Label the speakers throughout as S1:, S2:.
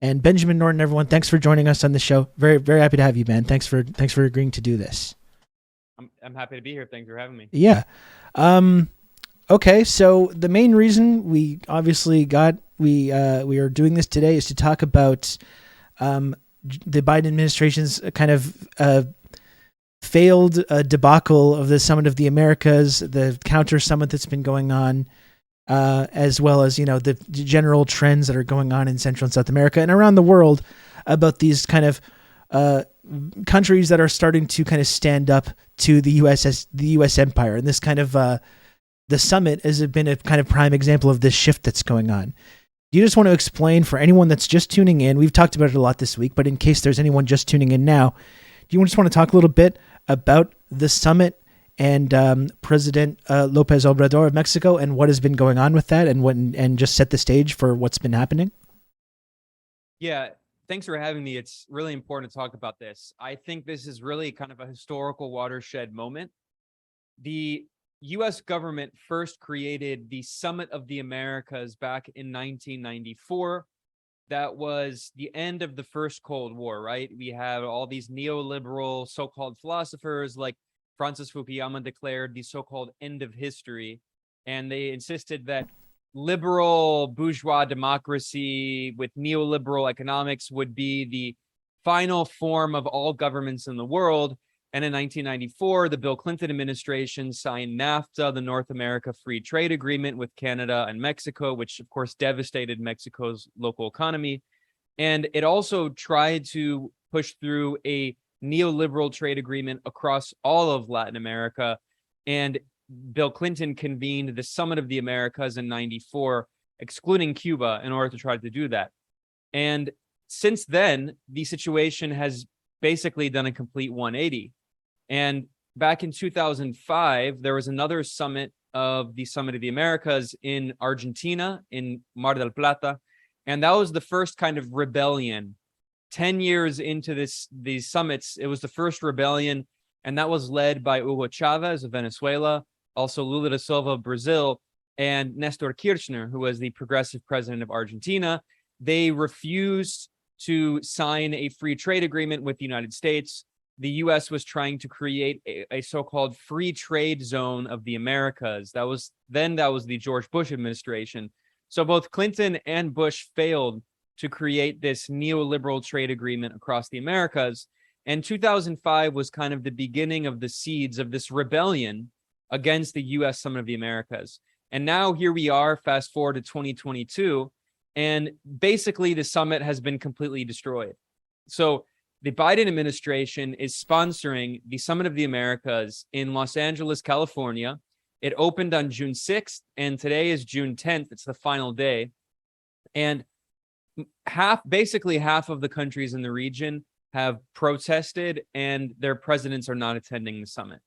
S1: And Benjamin Norton, everyone, thanks for joining us on the show. Very, very happy to have you, man. Thanks for agreeing to do this.
S2: I'm happy to be here. Thanks for having me.
S1: Yeah. Okay, so the main reason we obviously we are doing this today is to talk about the Biden administration's kind of failed debacle of the Summit of the Americas, the counter summit that's been going on, as well as the general trends that are going on in Central and South America and around the world about these kind of countries that are starting to kind of stand up to the U.S. empire, and this kind of the summit has been a kind of prime example of this shift that's going on. Do you just want to explain for anyone that's just tuning in? We've talked about it a lot this week, but in case there's anyone just tuning in now, do you just want to talk a little bit about the summit and President Lopez Obrador of Mexico and what has been going on with that, and just set the stage for what's been happening?
S2: Yeah, thanks for having me. It's really important to talk about this. I think this is really kind of a historical watershed moment. The U.S. government first created the Summit of the Americas back in 1994. That was the end of the first Cold War, right? We have all these neoliberal so-called philosophers like Francis Fukuyama declared the so-called end of history. And they insisted that liberal bourgeois democracy with neoliberal economics would be the final form of all governments in the world. And in 1994, the Bill Clinton administration signed NAFTA, the North America Free Trade Agreement with Canada and Mexico, which of course devastated Mexico's local economy. And it also tried to push through a neoliberal trade agreement across all of Latin America. And Bill Clinton convened the Summit of the Americas in 94, excluding Cuba, in order to try to do that. And since then, the situation has basically done a complete 180. And back in 2005, there was another summit of the Summit of the Americas in Argentina, in Mar del Plata. And that was the first kind of rebellion. 10 years into these summits, it was the first rebellion. And that was led by Hugo Chavez of Venezuela, also Lula da Silva of Brazil, and Nestor Kirchner, who was the progressive president of Argentina. They refused to sign a free trade agreement with the United States. The U.S. was trying to create a so-called free trade zone of the Americas. That was the George Bush administration. So both Clinton and Bush failed to create this neoliberal trade agreement across the Americas. And 2005 was kind of the beginning of the seeds of this rebellion against the U.S. Summit of the Americas. And now here we are, fast forward to 2022, and basically the summit has been completely destroyed. So the Biden administration is sponsoring the Summit of the Americas in Los Angeles, California. It opened on June 6th, and today is June 10th. It's the final day. And basically half of the countries in the region have protested, and their presidents are not attending the summit.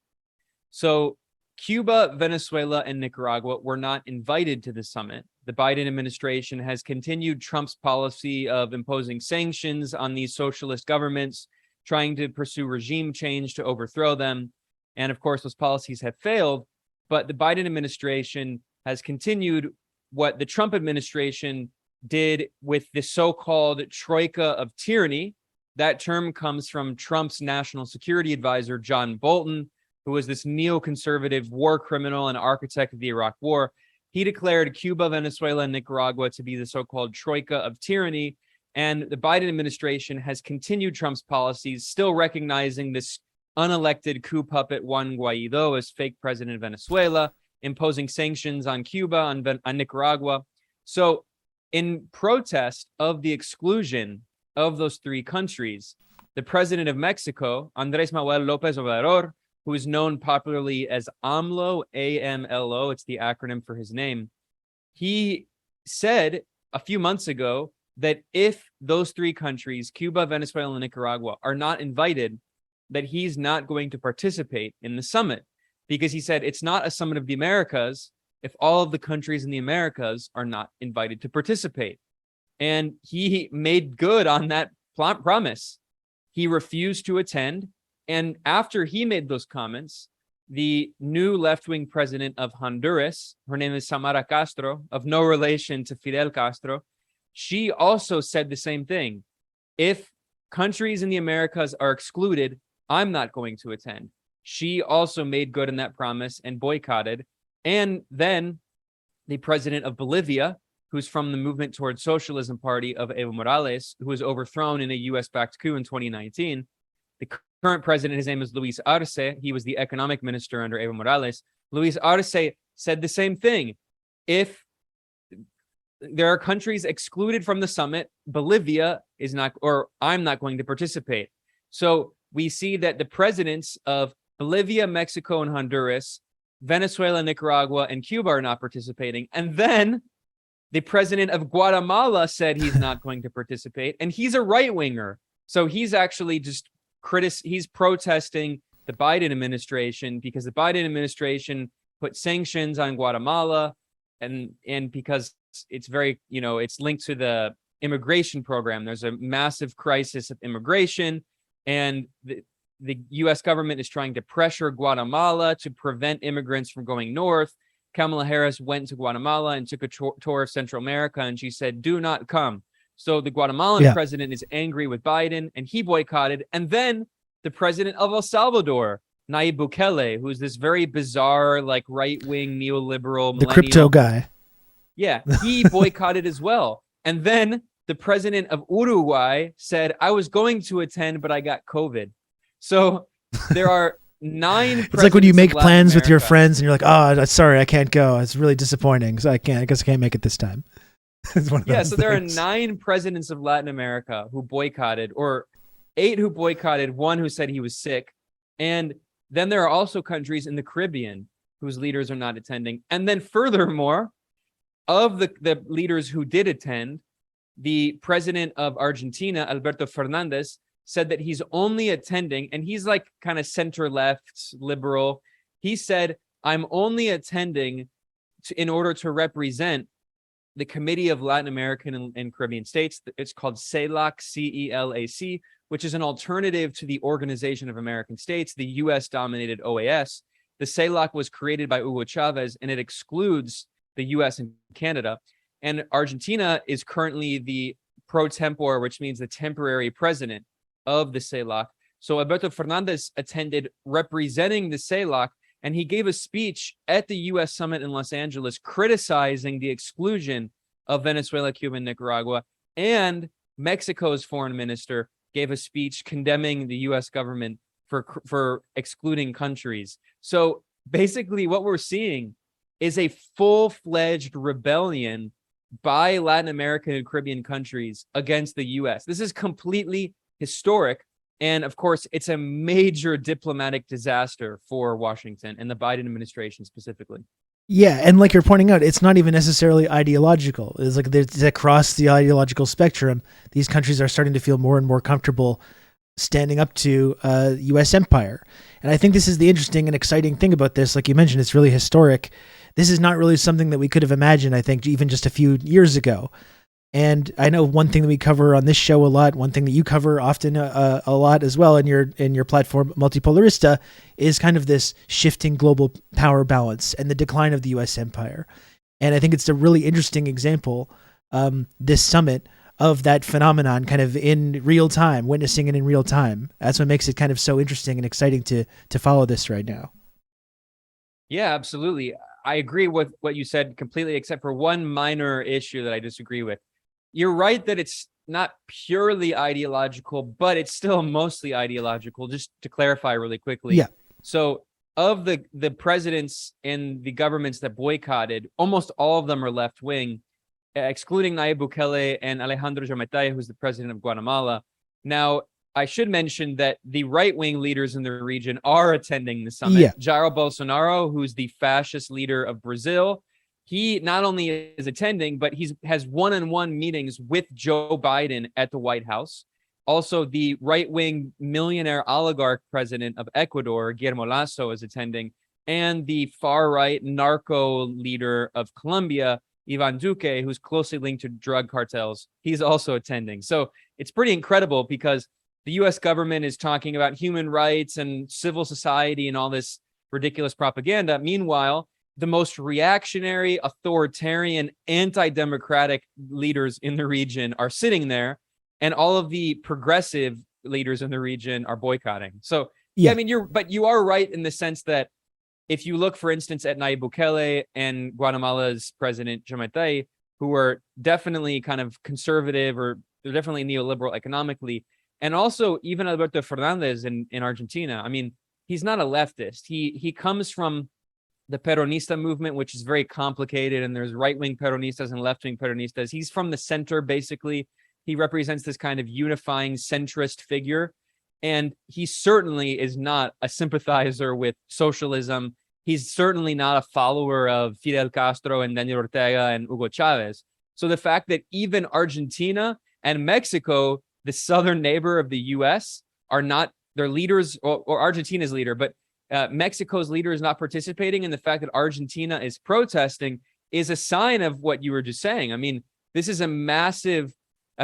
S2: So Cuba, Venezuela, and Nicaragua were not invited to the summit. The Biden administration has continued Trump's policy of imposing sanctions on these socialist governments, trying to pursue regime change to overthrow them. And of course, those policies have failed. But the Biden administration has continued what the Trump administration did with the so-called troika of tyranny. That term comes from Trump's national security advisor, John Bolton, who was this neoconservative war criminal and architect of the Iraq War. He declared Cuba, Venezuela, and Nicaragua to be the so-called troika of tyranny. And the Biden administration has continued Trump's policies, still recognizing this unelected coup puppet Juan Guaido as fake president of Venezuela, imposing sanctions on Cuba, on Nicaragua. So in protest of the exclusion of those three countries, the president of Mexico, Andrés Manuel López Obrador, who is known popularly as AMLO, A-M-L-O, it's the acronym for his name, he said a few months ago that if those three countries, Cuba, Venezuela, and Nicaragua, are not invited, that he's not going to participate in the summit, because he said it's not a summit of the Americas if all of the countries in the Americas are not invited to participate. And he made good on that promise. He refused to attend. And after he made those comments, the new left-wing president of Honduras, her name is Samara Castro, of no relation to Fidel Castro, she also said the same thing. If countries in the Americas are excluded, I'm not going to attend. She also made good on that promise and boycotted. And then the president of Bolivia, who's from the movement towards socialism party of Evo Morales, who was overthrown in a US-backed coup in 2019. The current president, his name is Luis Arce. He was the economic minister under Evo Morales. Luis Arce said the same thing. If there are countries excluded from the summit, Bolivia is not, or I'm not going to participate. So we see that the presidents of Bolivia, Mexico, and Honduras, Venezuela, Nicaragua, and Cuba are not participating. And then the president of Guatemala said he's not going to participate, and he's a right-winger. So he's actually just he's protesting the Biden administration because the Biden administration put sanctions on Guatemala, and because it's very, it's linked to the immigration program. There's a massive crisis of immigration, and the U.S. government is trying to pressure Guatemala to prevent immigrants from going north. Kamala Harris went to Guatemala and took a tour of Central America, and she said, do not come. So the Guatemalan president is angry with Biden, and he boycotted. And then the president of El Salvador, Nayib Bukele, who's this very bizarre, like right-wing neoliberal,
S1: the crypto guy.
S2: Yeah, he boycotted as well. And then the president of Uruguay said, I was going to attend, but I got COVID. So there are 9
S1: It's like when you make plans with your friends and you're like, oh, sorry, I can't go. It's really disappointing. So I guess I can't make it this time. It's one of those
S2: so there are
S1: things.
S2: 9 presidents of Latin America who boycotted, or 8 who boycotted, 1 who said he was sick. And then there are also countries in the Caribbean whose leaders are not attending. And then furthermore, of the leaders who did attend, the president of Argentina, Alberto Fernandez, said that he's only attending, and he's like kind of center-left liberal. He said, I'm only attending in order to represent the Committee of Latin American and Caribbean States. It's called CELAC, C-E-L-A-C, which is an alternative to the Organization of American States, the US-dominated OAS. The CELAC was created by Hugo Chavez, and it excludes the US and Canada. And Argentina is currently the pro tempore, which means the temporary president of the CELAC. So Alberto Fernandez attended representing the CELAC, and he gave a speech at the U.S. summit in Los Angeles criticizing the exclusion of Venezuela, Cuba, and Nicaragua. And Mexico's foreign minister gave a speech condemning the U.S. government for excluding countries. So basically what we're seeing is a full-fledged rebellion by Latin American and Caribbean countries against the U.S. This is completely historic. And of course, it's a major diplomatic disaster for Washington and the Biden administration specifically.
S1: Yeah, and like you're pointing out, it's not even necessarily ideological. It's like it's across the ideological spectrum. These countries are starting to feel more and more comfortable standing up to U.S. empire. And I think this is the interesting and exciting thing about this. Like you mentioned, it's really historic. This is not really something that we could have imagined, I think, even just a few years ago. And I know one thing that we cover on this show a lot, one thing that you cover often a lot as well in your platform, Multipolarista, is kind of this shifting global power balance and the decline of the U.S. empire. And I think it's a really interesting example, this summit, of that phenomenon kind of in real time, witnessing it in real time. That's what makes it kind of so interesting and exciting to follow this right now.
S2: Yeah, absolutely. I agree with what you said completely, except for one minor issue that I disagree with. You're right that it's not purely ideological, but it's still mostly ideological, just to clarify really quickly.
S1: Yeah.
S2: So of the presidents and the governments that boycotted, almost all of them are left-wing, excluding Nayib Bukele and Alejandro Giammattei, who's the president of Guatemala. Now, I should mention that the right-wing leaders in the region are attending the summit.
S1: Yeah.
S2: Jair Bolsonaro, who's the fascist leader of Brazil, he not only is attending, but has one-on-one meetings with Joe Biden at the White House. Also, the right-wing millionaire oligarch president of Ecuador, Guillermo Lasso, is attending. And the far-right narco leader of Colombia, Ivan Duque, who's closely linked to drug cartels, he's also attending. So it's pretty incredible because the U.S. government is talking about human rights and civil society and all this ridiculous propaganda. Meanwhile, the most reactionary, authoritarian, anti-democratic leaders in the region are sitting there, and all of the progressive leaders in the region are boycotting. So yeah, I
S1: Yeah.
S2: mean, you are right in the sense that if you look, for instance, at Nayib Bukele and Guatemala's president Jamatei, who are definitely kind of conservative, or they're definitely neoliberal economically, and also even Alberto Fernandez in Argentina. I mean, he's not a leftist. He comes from the Peronista movement, which is very complicated, and there's right-wing Peronistas and left-wing Peronistas. He's from the center, basically. He represents this kind of unifying centrist figure, and he certainly is not a sympathizer with socialism. He's certainly not a follower of Fidel Castro and Daniel Ortega and Hugo Chavez. So the fact that even Argentina and Mexico, the southern neighbor of the U.S., are not their leaders, or Argentina's leader, but Mexico's leader is not participating, and the fact that Argentina is protesting is a sign of what you were just saying. I mean, this is a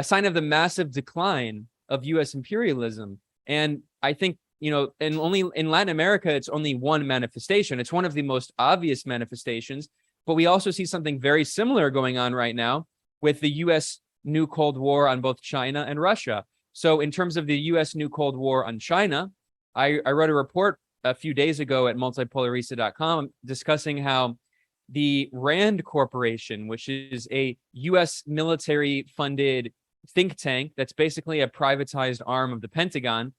S2: sign of the massive decline of U.S. imperialism. And I think, and only in Latin America, it's only one manifestation. It's one of the most obvious manifestations, but we also see something very similar going on right now with the U.S. new Cold War on both China and Russia. So in terms of the U.S. new Cold War on China, I wrote a report a few days ago at multipolarista.com discussing how the Rand Corporation, which is a U.S. military funded think tank that's basically a privatized arm of the Pentagon,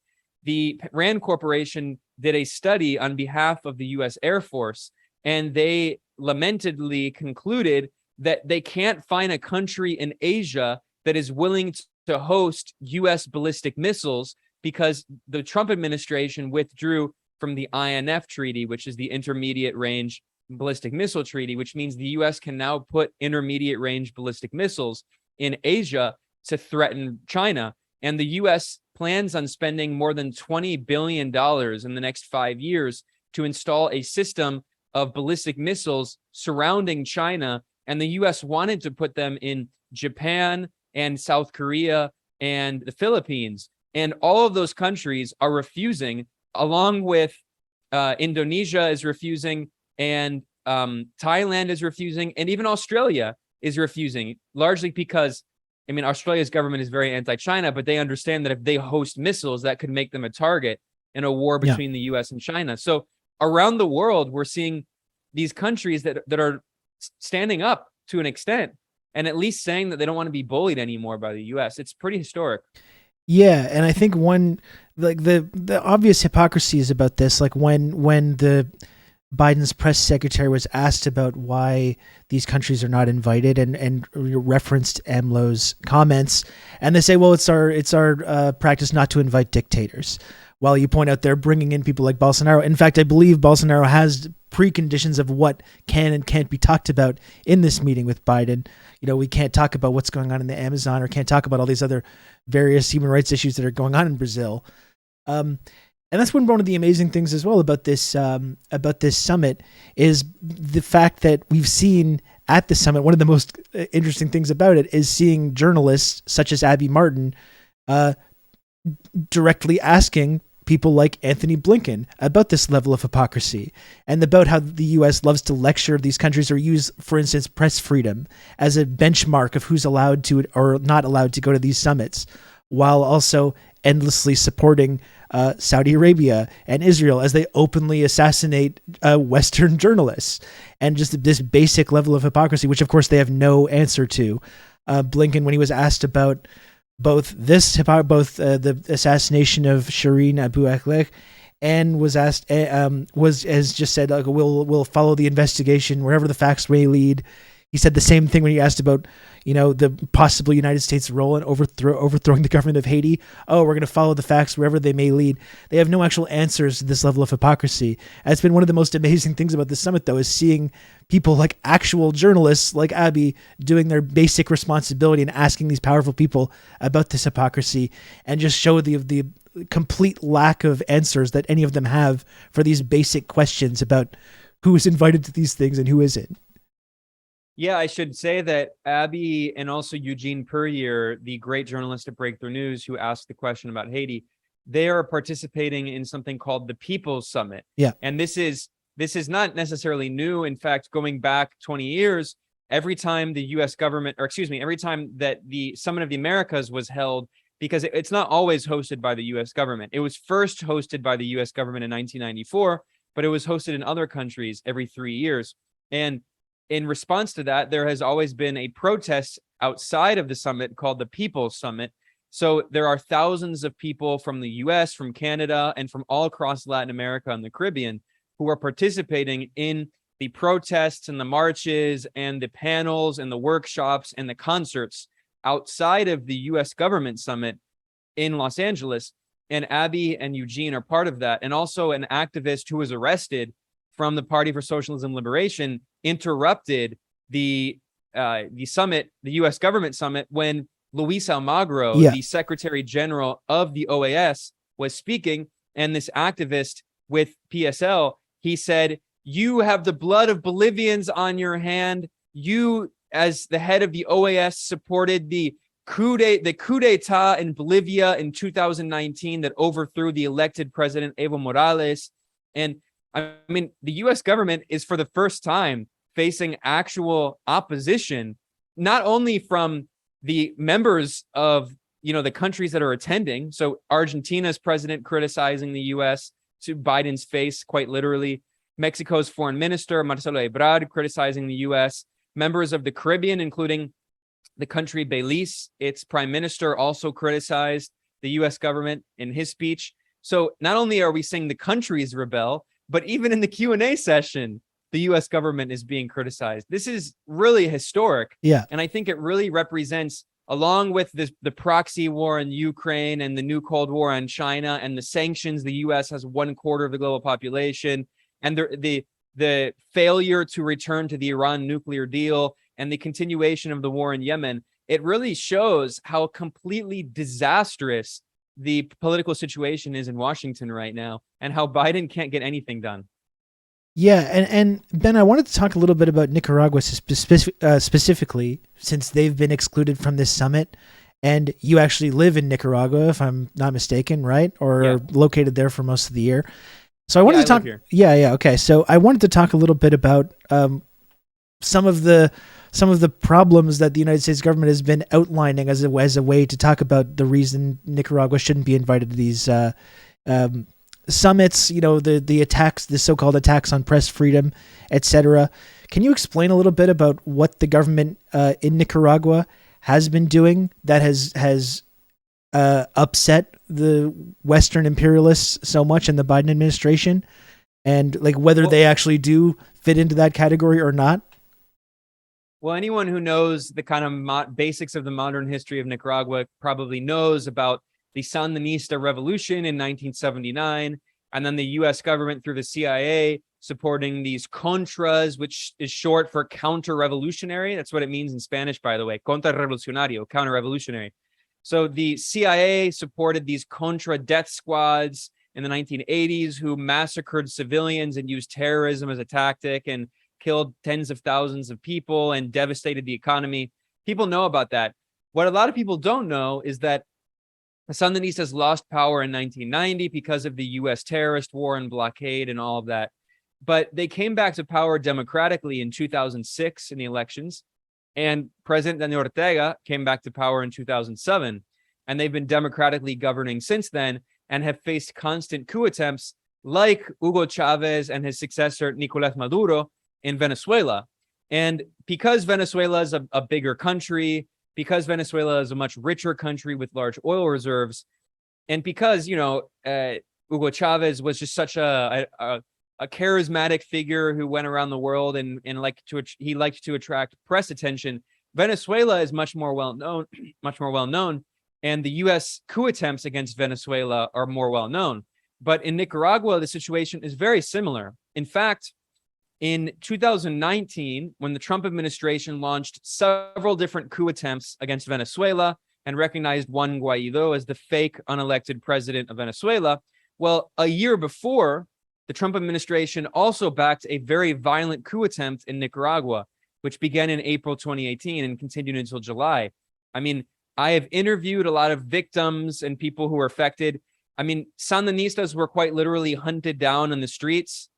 S2: the Rand Corporation did a study on behalf of the U.S. Air Force, and they lamentedly concluded that they can't find a country in Asia that is willing to host U.S. ballistic missiles, because the Trump administration withdrew from the INF treaty, which is the Intermediate Range Ballistic Missile Treaty, which means the U.S. can now put intermediate range ballistic missiles in Asia to threaten China. And the U.S. plans on spending more than $20 billion in the next 5 years to install a system of ballistic missiles surrounding China. And the U.S. wanted to put them in Japan and South Korea and the Philippines. And all of those countries are refusing, along with Indonesia is refusing, and Thailand is refusing, and even Australia is refusing, largely because, I mean, Australia's government is very anti-China, but they understand that if they host missiles, that could make them a target in a war between the U.S. and China. So around the world, we're seeing these countries that are standing up to an extent, and at least saying that they don't want to be bullied anymore by the U.S. It's pretty historic.
S1: Yeah, and I think one, like, the obvious hypocrisies about this, like when the Biden's press secretary was asked about why these countries are not invited, and referenced AMLO's comments, and they say, well, it's our practice not to invite dictators. While you point out they're bringing in people like Bolsonaro. In fact, I believe Bolsonaro has preconditions of what can and can't be talked about in this meeting with Biden. We can't talk about what's going on in the Amazon, or can't talk about all these other various human rights issues that are going on in Brazil. And that's one of the amazing things as well about this summit, is the fact that we've seen at the summit. One of the most interesting things about it is seeing journalists such as Abby Martin directly asking people like Anthony Blinken about this level of hypocrisy, and about how the U.S. loves to lecture these countries, or use, for instance, press freedom as a benchmark of who's allowed to or not allowed to go to these summits, while also endlessly supporting Saudi Arabia and Israel as they openly assassinate Western journalists. And just this basic level of hypocrisy, which of course they have no answer to. Blinken, when he was asked about both the assassination of Shireen Abu Akleh, and has just said, like, we'll follow the investigation wherever the facts may lead. He said the same thing when he asked about, the possible United States role in overthrowing the government of Haiti. Oh, we're going to follow the facts wherever they may lead. They have no actual answers to this level of hypocrisy. And it's been one of the most amazing things about the summit, though, is seeing people like actual journalists like Abby doing their basic responsibility and asking these powerful people about this hypocrisy, and just show the complete lack of answers that any of them have for these basic questions about who is invited to these things and who isn't.
S2: Yeah, I should say that Abby and also Eugene Puryear, the great journalist at Breakthrough News who asked the question about Haiti, they are participating in something called the People's Summit.
S1: Yeah.
S2: And this is this is not necessarily new. In fact, going back 20 years, every time the US government, or excuse me, every time that the Summit of the Americas was held, because it's not always hosted by the US government. It was first hosted by the US government in 1994, but it was hosted in other countries every 3 years. And in response to that, there has always been a protest outside of the summit called the People's Summit. So there are thousands of people from the US, from Canada, and from all across Latin America and the Caribbean who are participating in the protests and the marches and the panels and the workshops and the concerts outside of the US government summit in Los Angeles. And Abby and Eugene are part of that. And also an activist who was arrested from the Party for Socialism Liberation interrupted the summit, the US government summit, when Luis Almagro, the Secretary General of the OAS, was speaking. And this activist with PSL, he said, "You have the blood of Bolivians on your hand. You, as the head of the OAS, supported the coup d'etat in Bolivia in 2019 that overthrew the elected president Evo Morales." And I mean, the US government is for the first time facing actual opposition, not only from the members of, the countries that are attending. So Argentina's president criticizing the US to Biden's face, quite literally. Mexico's foreign minister, Marcelo Ebrard, criticizing the US. Members of the Caribbean, including the country Belize, its prime minister also criticized the US government in his speech. So not only are we seeing the countries rebel, but even in the Q&A session, the US government is being criticized. This is really historic.
S1: Yeah.
S2: And I think it really represents, along with the proxy war in Ukraine and the new Cold War on China and the sanctions, the US has 1/4 of the global population, and the failure to return to the Iran nuclear deal and the continuation of the war in Yemen, it really shows how completely disastrous the political situation is in Washington right now and how Biden can't get anything done.
S1: Yeah, and Ben, I wanted to talk a little bit about Nicaragua specifically, since they've been excluded from this summit, and you actually live in Nicaragua, if I'm not mistaken, right? Or located there for most of the year. So I wanted to talk. Yeah, okay. So I wanted to talk a little bit about some of the problems that the United States government has been outlining as a way to talk about the reason Nicaragua shouldn't be invited to these summits, the attacks, the so-called attacks on press freedom, etc. Can you explain a little bit about what the government in Nicaragua has been doing that has upset the Western imperialists so much in the Biden administration, and like whether they actually do fit into that category or not?
S2: Well, anyone who knows the kind of basics of the modern history of Nicaragua probably knows about the Sandinista revolution in 1979, and then the US government through the CIA supporting these Contras, which is short for counter-revolutionary. That's what it means in Spanish, by the way, contrarrevolucionario, counter-revolutionary. So the CIA supported these Contra death squads in the 1980s who massacred civilians and used terrorism as a tactic and killed tens of thousands of people and devastated the economy. People know about that. What a lot of people don't know is that the Sandinistas lost power in 1990 because of the US terrorist war and blockade and all of that. But they came back to power democratically in 2006 in the elections. And President Daniel Ortega came back to power in 2007. And they've been democratically governing since then and have faced constant coup attempts like Hugo Chavez and his successor, Nicolás Maduro, in Venezuela. And because Venezuela is a bigger country, because Venezuela is a much richer country with large oil reserves, and because, Hugo Chavez was just such a charismatic figure who went around the world and he liked to attract press attention, Venezuela is much more well known, and the US coup attempts against Venezuela are more well known. But in Nicaragua, the situation is very similar. In fact, in 2019, when the Trump administration launched several different coup attempts against Venezuela and recognized Juan Guaido as the fake unelected president of Venezuela, well, a year before, the Trump administration also backed a very violent coup attempt in Nicaragua, which began in April 2018 and continued until July. I mean, I have interviewed a lot of victims and people who were affected. I mean, Sandinistas were quite literally hunted down in the streets.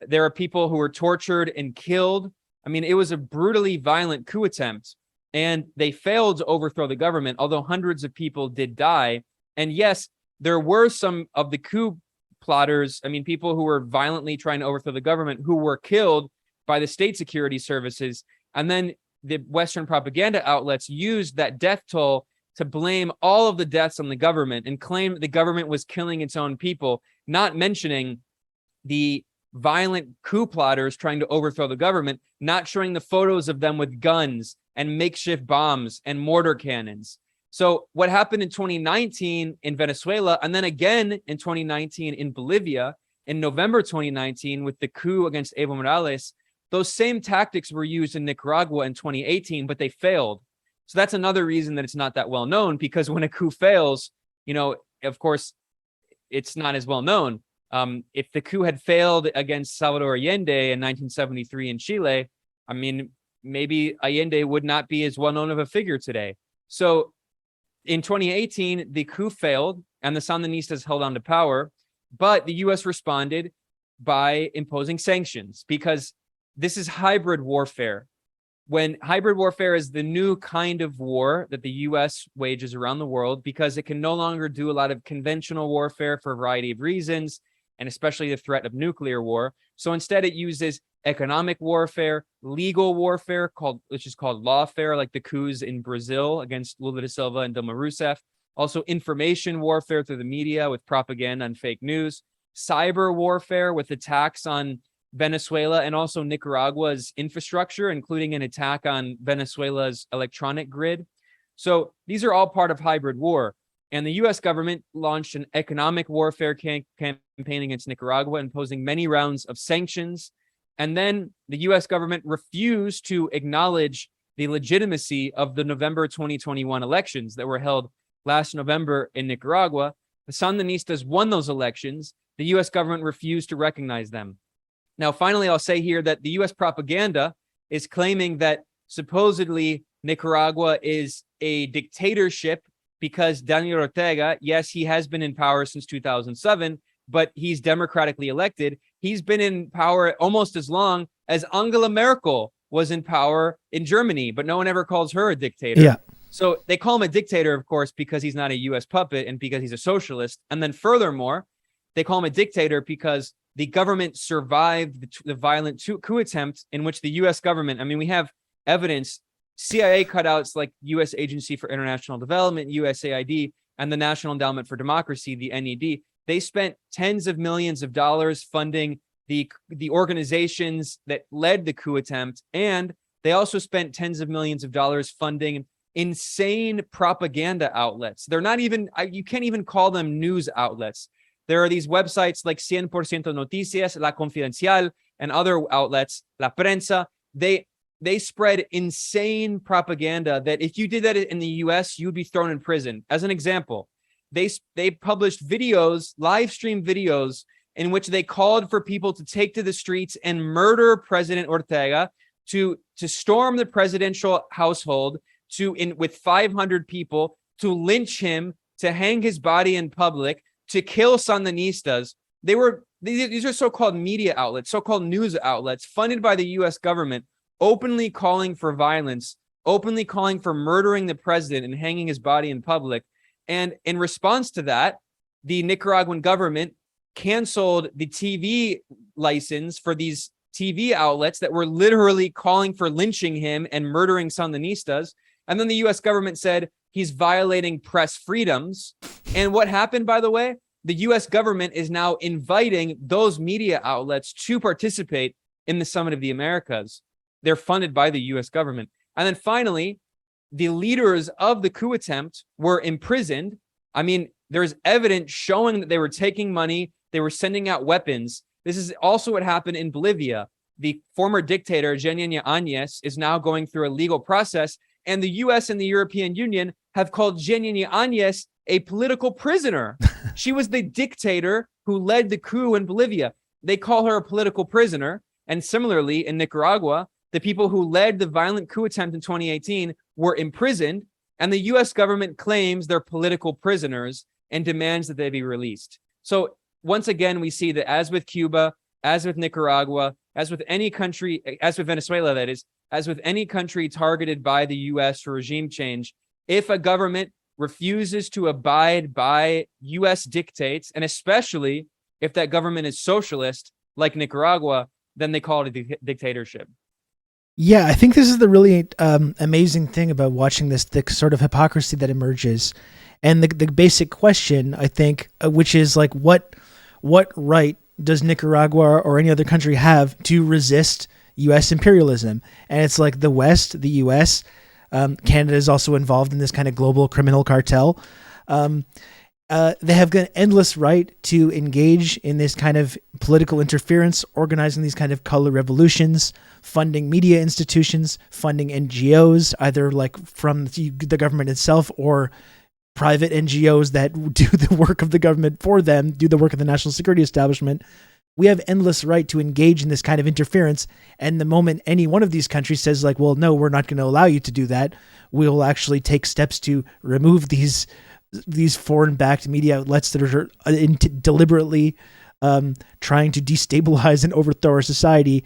S2: There are people who were tortured and killed. I mean, it was a brutally violent coup attempt, and they failed to overthrow the government, although hundreds of people did die. And yes, there were some of the coup plotters, I mean, people who were violently trying to overthrow the government, who were killed by the state security services. And then the Western propaganda outlets used that death toll to blame all of the deaths on the government and claim the government was killing its own people, not mentioning the violent coup plotters trying to overthrow the government, not showing the photos of them with guns and makeshift bombs and mortar cannons. So what happened in 2019 in Venezuela, and then again in 2019 in Bolivia, in November 2019 with the coup against Evo Morales, those same tactics were used in Nicaragua in 2018, but they failed. So that's another reason that it's not that well known, because when a coup fails, you know, of course, it's not as well known. If the coup had failed against Salvador Allende in 1973 in Chile, I mean, maybe Allende would not be as well known of a figure today. So in 2018, the coup failed and the Sandinistas held on to power, but the U.S. responded by imposing sanctions, because this is hybrid warfare. When hybrid warfare is the new kind of war that the U.S. wages around the world, because it can no longer do a lot of conventional warfare for a variety of reasons, and especially the threat of nuclear war. So instead, it uses economic warfare, legal warfare, which is called lawfare, like the coups in Brazil against Lula da Silva and Dilma Rousseff. Also information warfare through the media with propaganda and fake news. Cyber warfare with attacks on Venezuela and also Nicaragua's infrastructure, including an attack on Venezuela's electronic grid. So these are all part of hybrid war. And the U.S. government launched an economic warfare campaign against Nicaragua, imposing many rounds of sanctions. And then the U.S. government refused to acknowledge the legitimacy of the November 2021 elections that were held last November in Nicaragua. The Sandinistas won those elections. The U.S. government refused to recognize them. Now, finally, I'll say here that the U.S. propaganda is claiming that supposedly Nicaragua is a dictatorship because Daniel Ortega, yes, he has been in power since 2007, but he's democratically elected. He's been in power almost as long as Angela Merkel was in power in Germany, but no one ever calls her a dictator.
S1: Yeah.
S2: So they call him a dictator, of course, because he's not a U.S. puppet and because he's a socialist. And then furthermore, they call him a dictator because the government survived the violent coup attempt in which the U.S. government, I mean, we have evidence, CIA cutouts like U.S. Agency for International Development, USAID, and the National Endowment for Democracy, the NED. They spent tens of millions of dollars funding the organizations that led the coup attempt, and they also spent tens of millions of dollars funding insane propaganda outlets. They're not even, you can't even call them news outlets. There are these websites like 100% Noticias, La Confidencial, and other outlets, La Prensa. They spread insane propaganda that if you did that in the US, you'd be thrown in prison. As an example, they published videos, live stream videos, in which they called for people to take to the streets and murder President Ortega, to storm the presidential household, with 500 people, to lynch him, to hang his body in public, to kill Sandinistas. These are so-called media outlets, so-called news outlets funded by the U.S. government, openly calling for violence, openly calling for murdering the president and hanging his body in public. And in response to that, the Nicaraguan government canceled the TV license for these TV outlets that were literally calling for lynching him and murdering Sandinistas. And then the U.S. government said he's violating press freedoms. And what happened, by the way? The U.S. government is now inviting those media outlets to participate in the Summit of the Americas. They're funded by the U.S. government. And then finally, the leaders of the coup attempt were imprisoned. I mean, there's evidence showing that they were taking money, they were sending out weapons. This is also what happened in Bolivia. The former dictator, Janine Áñez, is now going through a legal process, and the U.S. and the European Union have called Janine Áñez a political prisoner. She was the dictator who led the coup in Bolivia. They call her a political prisoner. And similarly, in Nicaragua, the people who led the violent coup attempt in 2018 were imprisoned, and the U.S. government claims they're political prisoners and demands that they be released. So once again, we see that, as with Cuba, as with Nicaragua, as with any country, as with Venezuela, that is, as with any country targeted by the US for regime change, if a government refuses to abide by US dictates, and especially if that government is socialist, like Nicaragua, then they call it a dictatorship.
S1: Yeah, I think this is the really amazing thing about watching this, the sort of hypocrisy that emerges, and the basic question, I think, which is like, what right does Nicaragua or any other country have to resist U.S. imperialism? And it's like the West, the U.S., Canada is also involved in this kind of global criminal cartel. They have an endless right to engage in this kind of political interference, organizing these kind of color revolutions, funding media institutions, funding NGOs, either like from the government itself or private NGOs that do the work of the government for them, do the work of the national security establishment. We have endless right to engage in this kind of interference. And the moment any one of these countries says like, well, no, we're not going to allow you to do that, we'll actually take steps to remove these foreign-backed media outlets that are deliberately trying to destabilize and overthrow our society.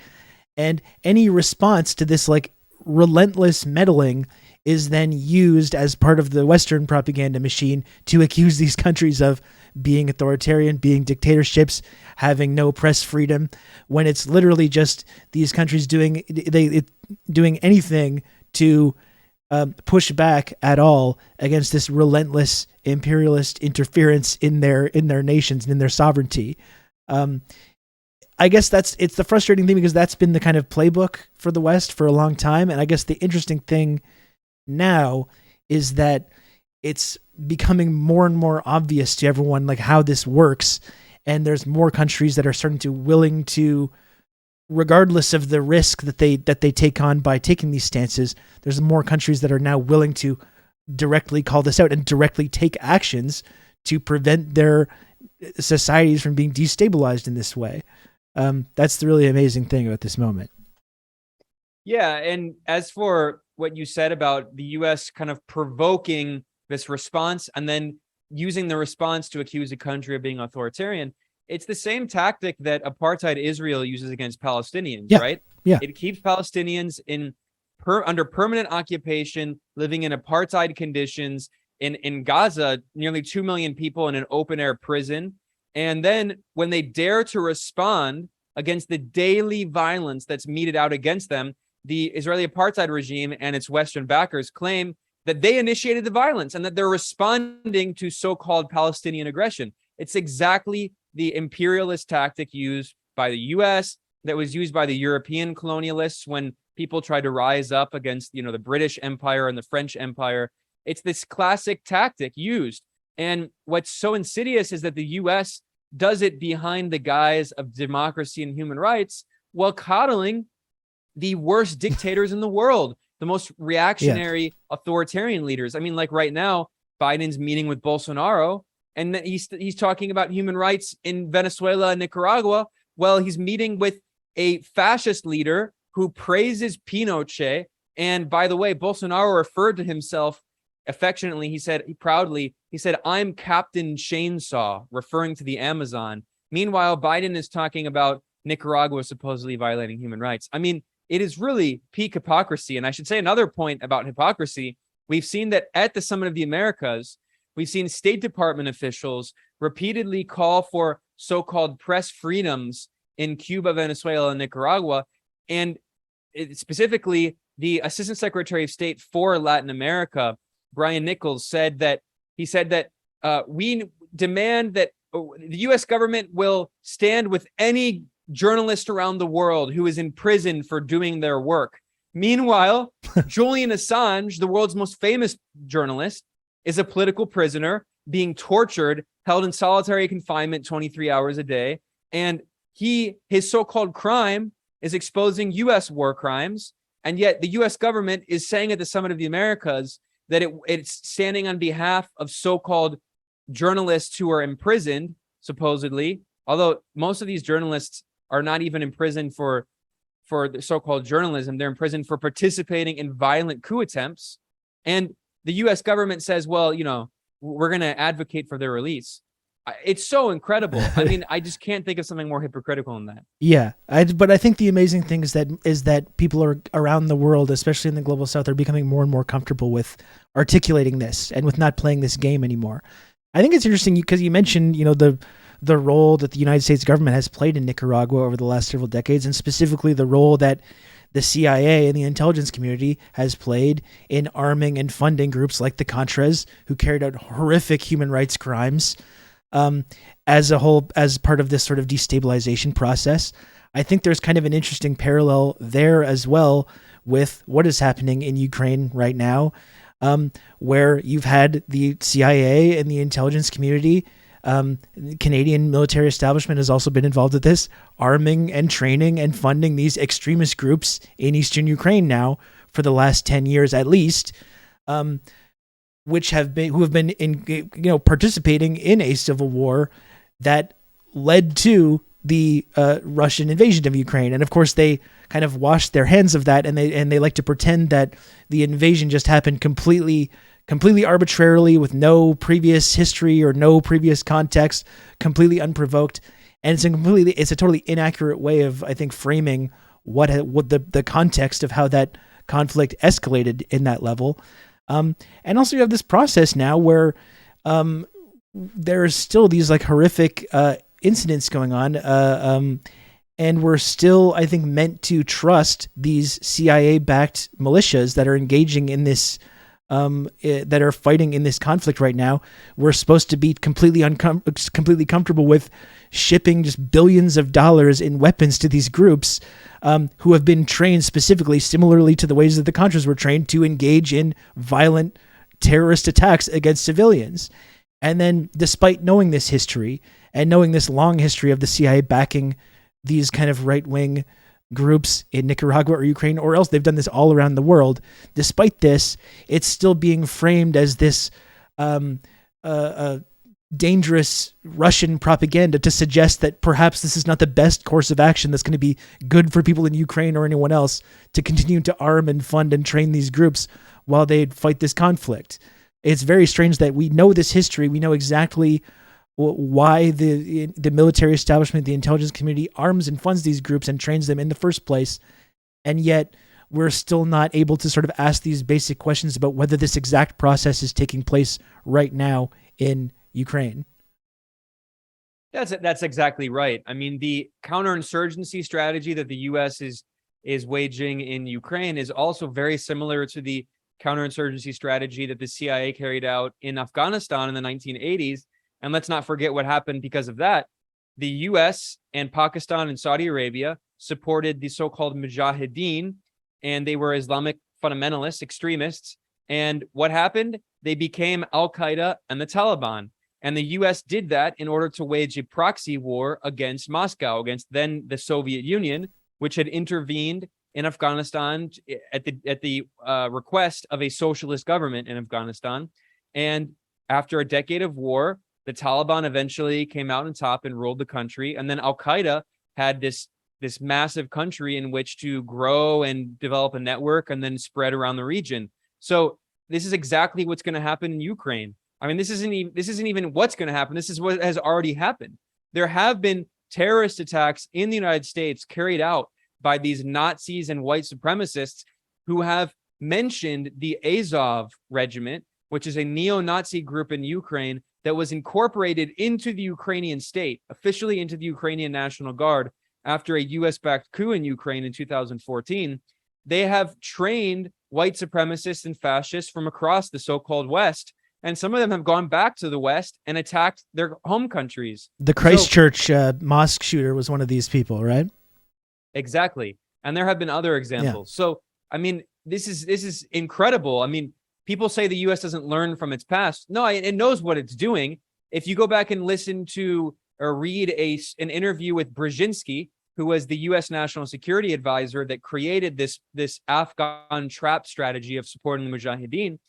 S1: And any response to this like relentless meddling is then used as part of the Western propaganda machine to accuse these countries of being authoritarian, being dictatorships, having no press freedom, when it's literally just these countries doing anything to push back at all against this relentless imperialist interference in their nations and in their sovereignty. I guess it's the frustrating thing, because that's been the kind of playbook for the West for a long time. And I guess the interesting thing now is that it's becoming more and more obvious to everyone like how this works. And there's more countries that are starting to willing to, regardless of the risk that they take on by taking these stances, there's more countries that are now willing to directly call this out and directly take actions to prevent their societies from being destabilized in this way. That's the really amazing thing about this moment.
S2: Yeah, and as for what you said about the U.S. kind of provoking this response and then using the response to accuse a country of being authoritarian, it's the same tactic that apartheid Israel uses against Palestinians, right?
S1: Yeah.
S2: It keeps Palestinians under permanent occupation, living in apartheid conditions. In Gaza, nearly 2 million people in an open-air prison. And then when they dare to respond against the daily violence that's meted out against them, the Israeli apartheid regime and its Western backers claim that they initiated the violence and that they're responding to so-called Palestinian aggression. It's exactly the imperialist tactic used by the U.S., that was used by the European colonialists when people tried to rise up against, the British Empire and the French Empire. It's this classic tactic used. And what's so insidious is that the U.S. does it behind the guise of democracy and human rights while coddling the worst dictators in the world, the most reactionary authoritarian leaders. I mean, like right now, Biden's meeting with Bolsonaro, and he's talking about human rights in Venezuela and Nicaragua. Well, he's meeting with a fascist leader who praises Pinochet. And by the way, Bolsonaro referred to himself affectionately. He said, "I'm Captain Chainsaw," referring to the Amazon. Meanwhile, Biden is talking about Nicaragua supposedly violating human rights. I mean, it is really peak hypocrisy. And I should say another point about hypocrisy. We've seen that at the Summit of the Americas, we've seen State Department officials repeatedly call for so-called press freedoms in Cuba, Venezuela, and Nicaragua. And specifically, the Assistant Secretary of State for Latin America, Brian Nichols, said that we demand that the U.S. government will stand with any journalist around the world who is in prison for doing their work. Meanwhile, Julian Assange, the world's most famous journalist, is a political prisoner being tortured, held in solitary confinement 23 hours a day. And his so-called crime is exposing U.S. war crimes. And yet the U.S. government is saying at the Summit of the Americas that it's standing on behalf of so-called journalists who are imprisoned, supposedly, although most of these journalists are not even imprisoned for the so-called journalism. They're imprisoned for participating in violent coup attempts. And the U.S. government says, well, we're going to advocate for their release. It's so incredible. I mean, I just can't think of something more hypocritical than that.
S1: Yeah, but I think the amazing thing is that people are around the world, especially in the global south, are becoming more and more comfortable with articulating this and with not playing this game anymore. I think it's interesting because you mentioned, the role that the United States government has played in Nicaragua over the last several decades, and specifically the role that the CIA and the intelligence community has played in arming and funding groups like the Contras, who carried out horrific human rights crimes, as part of this sort of destabilization process. I think there's kind of an interesting parallel there as well with what is happening in Ukraine right now, where you've had the CIA and the intelligence community. The Canadian military establishment has also been involved with this, arming and training and funding these extremist groups in eastern Ukraine now for the last 10 years at least, who have been participating in a civil war that led to the Russian invasion of Ukraine. And of course, they kind of washed their hands of that, and they like to pretend that the invasion just happened completely arbitrarily with no previous history or no previous context, completely unprovoked. And it's a totally inaccurate way of, I think, framing what the context of how that conflict escalated in that level. And also you have this process now where there's still these like horrific incidents going on, and we're still, I think, meant to trust these CIA-backed militias that are engaging in this, that are fighting in this conflict right now. We're supposed to be completely comfortable with shipping just billions of dollars in weapons to these groups, who have been trained specifically, similarly to the ways that the Contras were trained, to engage in violent terrorist attacks against civilians. And then, despite knowing this history and knowing this long history of the CIA backing these kind of right-wing groups in Nicaragua or Ukraine, or else they've done this all around the world, despite this, it's still being framed as this dangerous Russian propaganda to suggest that perhaps this is not the best course of action that's going to be good for people in Ukraine or anyone else, to continue to arm and fund and train these groups while they fight this conflict. It's very strange that we know this history. We know exactly why the military establishment, the intelligence community, arms and funds these groups and trains them in the first place. And yet we're still not able to sort of ask these basic questions about whether this exact process is taking place right now in Ukraine.
S2: That's exactly right. I mean, the counterinsurgency strategy that the U.S. is waging in Ukraine is also very similar to the counterinsurgency strategy that the CIA carried out in Afghanistan in the 1980s. And let's not forget what happened because of that. The U.S. and Pakistan and Saudi Arabia supported the so-called Mujahideen, and they were Islamic fundamentalists, extremists. And what happened? They became Al-Qaeda and the Taliban. And the U.S. did that in order to wage a proxy war against Moscow, against then the Soviet Union, which had intervened in Afghanistan at the request of a socialist government in Afghanistan. And after a decade of war, the Taliban eventually came out on top and ruled the country. And then Al-Qaeda had this massive country in which to grow and develop a network and then spread around the region. So this is exactly what's going to happen in Ukraine. I mean, this isn't even what's going to happen. This is what has already happened. There have been terrorist attacks in the United States carried out by these Nazis and white supremacists who have mentioned the Azov regiment, which is a neo-Nazi group in Ukraine that was incorporated into the Ukrainian state, officially into the Ukrainian National Guard after a US-backed coup in Ukraine in 2014. They have trained white supremacists and fascists from across the so-called West, and some of them have gone back to the West and attacked their home countries.
S1: The Christchurch mosque shooter was one of these people, right?
S2: Exactly. And there have been other examples. Yeah. So, I mean, this is incredible. I mean, people say the U.S. doesn't learn from its past. No, it knows what it's doing. If you go back and listen to or read an interview with Brzezinski, who was the U.S. National Security Advisor that created this Afghan trap strategy of supporting the Mujahideen,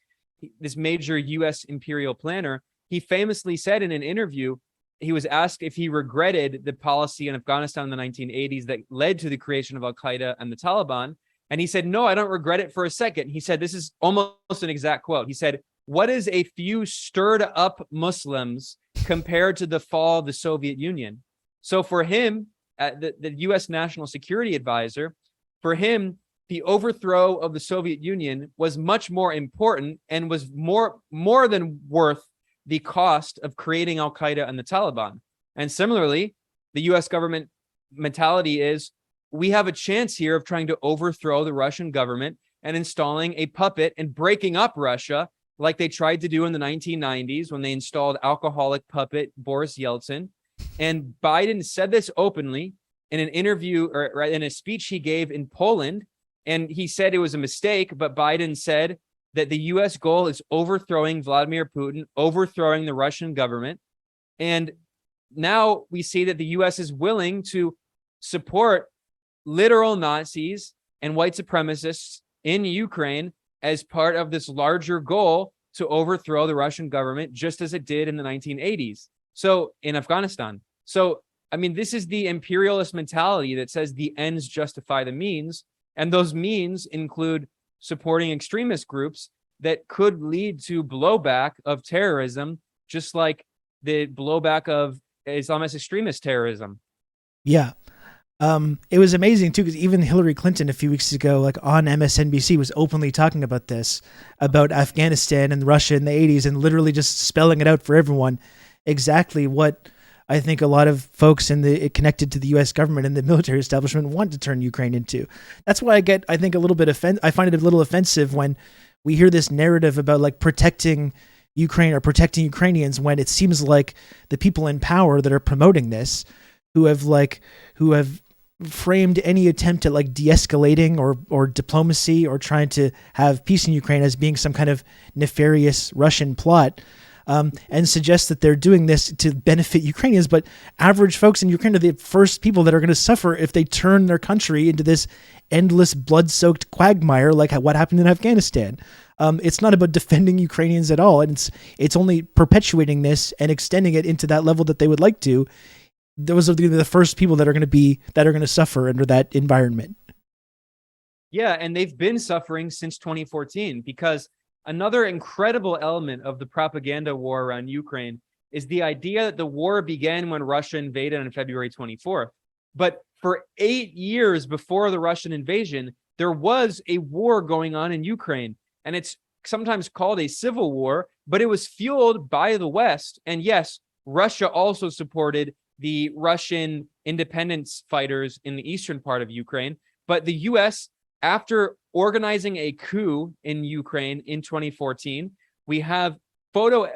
S2: this major U.S. imperial planner, he famously said in an interview, he was asked if he regretted the policy in Afghanistan in the 1980s that led to the creation of Al-Qaeda and the Taliban. And he said, no, I don't regret it for a second. He said, this is almost an exact quote. He said, what is a few stirred up Muslims compared to the fall of the Soviet Union. So for him, the U.S. National Security Advisor, for him, the overthrow of the Soviet Union was much more important and was more than worth the cost of creating Al-Qaeda and the Taliban. And similarly, the U.S. government mentality is, we have a chance here of trying to overthrow the Russian government and installing a puppet and breaking up Russia like they tried to do in the 1990s when they installed alcoholic puppet Boris Yeltsin. And Biden said this openly in an interview or in a speech he gave in Poland. And he said it was a mistake, but Biden said that the U.S. goal is overthrowing Vladimir Putin, overthrowing the Russian government. And now we see that the U.S. is willing to support literal Nazis and white supremacists in Ukraine as part of this larger goal to overthrow the Russian government, just as it did in the 1980s. So in Afghanistan. So, I mean, this is the imperialist mentality that says the ends justify the means. And those means include supporting extremist groups that could lead to blowback of terrorism, just like the blowback of Islamist extremist terrorism.
S1: Yeah. It was amazing too, because even Hillary Clinton a few weeks ago, like on MSNBC, was openly talking about this, about Afghanistan and Russia in the 80s, and literally just spelling it out for everyone, exactly what I think a lot of folks connected to the U.S. government and the military establishment want to turn Ukraine into. That's why I think a little bit I find it a little offensive when we hear this narrative about like protecting Ukraine or protecting Ukrainians, when it seems like the people in power that are promoting this, who have framed any attempt at like de-escalating or diplomacy or trying to have peace in Ukraine as being some kind of nefarious Russian plot, and suggest that they're doing this to benefit Ukrainians. But average folks in Ukraine are the first people that are going to suffer if they turn their country into this endless blood-soaked quagmire like what happened in Afghanistan. It's not about defending Ukrainians at all, and it's only perpetuating this and extending it into that level that they would like to. Those are the first people that are going to suffer under that environment.
S2: Yeah, and they've been suffering since 2014, because another incredible element of the propaganda war around Ukraine is the idea that the war began when Russia invaded on February 24th. But for 8 years before the Russian invasion, there was a war going on in Ukraine, and it's sometimes called a civil war, but it was fueled by the West. And yes, Russia also supported the Russian independence fighters in the eastern part of Ukraine. But the U.S., after organizing a coup in Ukraine in 2014, we have phone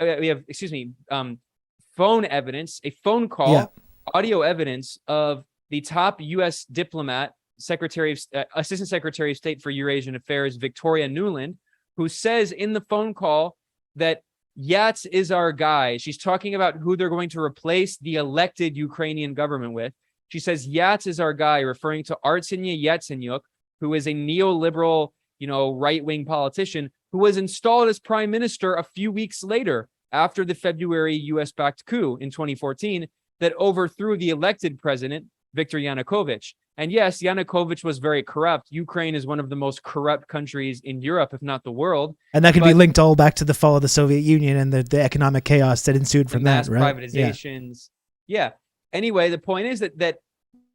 S2: evidence, a phone call, audio evidence of the top U.S. diplomat, Assistant Secretary of State for Eurasian Affairs, Victoria Nuland, who says in the phone call that Yats is our guy. She's talking about who they're going to replace the elected Ukrainian government with. She says Yats is our guy, referring to Artsenia Yatsenyuk, who is a neoliberal, right-wing politician who was installed as prime minister a few weeks later after the February U.S.-backed coup in 2014 that overthrew the elected president, Viktor Yanukovych. And yes, Yanukovych was very corrupt. Ukraine is one of the most corrupt countries in Europe, if not the world.
S1: And that can be linked all back to the fall of the Soviet Union and the economic chaos that ensued from that, right?
S2: Privatizations. Yeah. Anyway, the point is that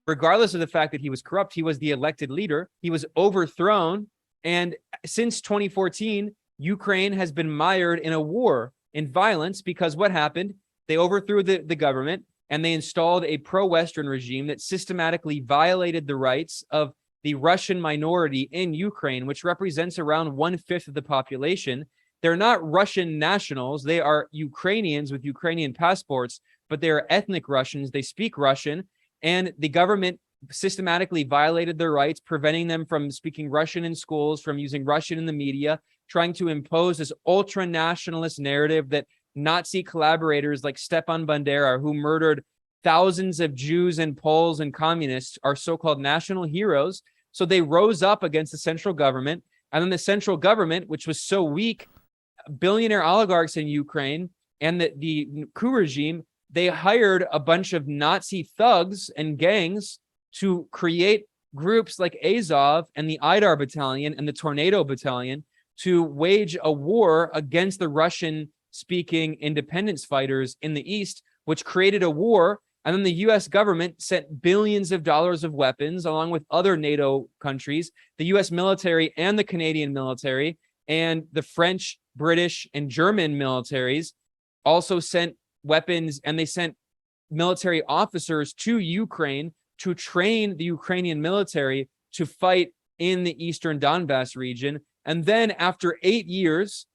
S2: regardless of the fact that he was corrupt, he was the elected leader. He was overthrown. And since 2014, Ukraine has been mired in a war, in violence, because what happened? They overthrew the government, and they installed a pro-Western regime that systematically violated the rights of the Russian minority in Ukraine, which represents around 1/5 of the population. They're not Russian nationals. They are Ukrainians with Ukrainian passports, but they are ethnic Russians. They speak Russian, and the government systematically violated their rights, preventing them from speaking Russian in schools, from using Russian in the media, trying to impose this ultra-nationalist narrative that Nazi collaborators like Stepan Bandera, who murdered thousands of Jews and Poles and communists, are so-called national heroes. So they rose up against the central government. And then the central government, which was so weak, billionaire oligarchs in Ukraine and the coup regime, they hired a bunch of Nazi thugs and gangs to create groups like Azov and the Idar Battalion and the Tornado Battalion to wage a war against the Russian speaking independence fighters in the East, which created a war. And then the US government sent billions of dollars of weapons along with other NATO countries, the US military and the Canadian military, and the French, British, and German militaries also sent weapons, and they sent military officers to Ukraine to train the Ukrainian military to fight in the eastern Donbass region. And then after 8 years,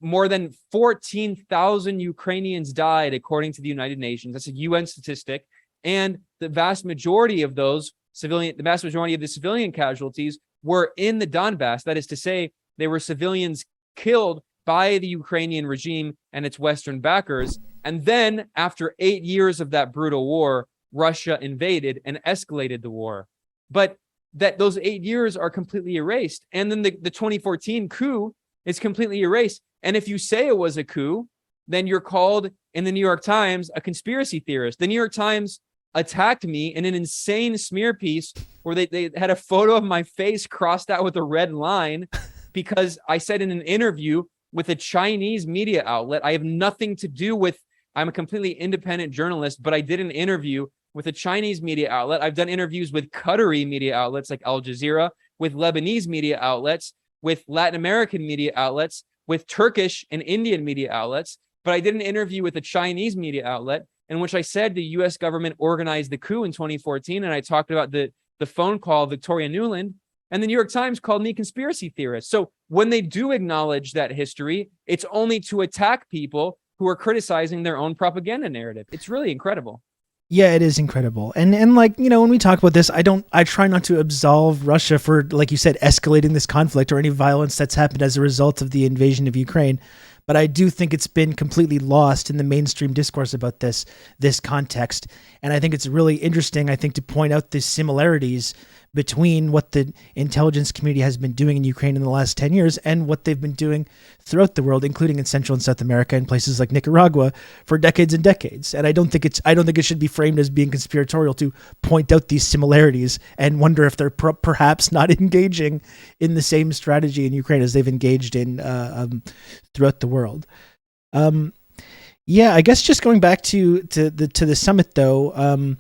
S2: more than 14,000 Ukrainians died, according to the United Nations. That's a UN statistic. And the vast majority of the civilian casualties were in the Donbass. That is to say, they were civilians killed by the Ukrainian regime and its Western backers. And then after 8 years of that brutal war, Russia invaded and escalated the war. But those 8 years are completely erased. And then the 2014 coup is completely erased. And if you say it was a coup, then you're called in the New York Times a conspiracy theorist. The New York Times attacked me in an insane smear piece where they had a photo of my face crossed out with a red line because I said in an interview with a Chinese media outlet, I have nothing to do with, I'm a completely independent journalist, but I did an interview with a Chinese media outlet. I've done interviews with Qatari media outlets like Al Jazeera, with Lebanese media outlets, with Latin American media outlets, with Turkish and Indian media outlets. But I did an interview with a Chinese media outlet in which I said the US government organized the coup in 2014. And I talked about the phone call of Victoria Nuland, and the New York Times called me conspiracy theorist. So when they do acknowledge that history, it's only to attack people who are criticizing their own propaganda narrative. It's really incredible.
S1: Yeah, it is incredible. And like, you know, when we talk about this, I try not to absolve Russia for, like you said, escalating this conflict or any violence that's happened as a result of the invasion of Ukraine. But I do think it's been completely lost in the mainstream discourse about this context. And I think it's really interesting, I think, to point out the similarities between what the intelligence community has been doing in Ukraine in the last 10 years and what they've been doing throughout the world, including in Central and South America and places like Nicaragua for decades and decades. And I don't think it should be framed as being conspiratorial to point out these similarities and wonder if they're perhaps not engaging in the same strategy in Ukraine as they've engaged in throughout the world. Yeah, I guess just going back to the summit though,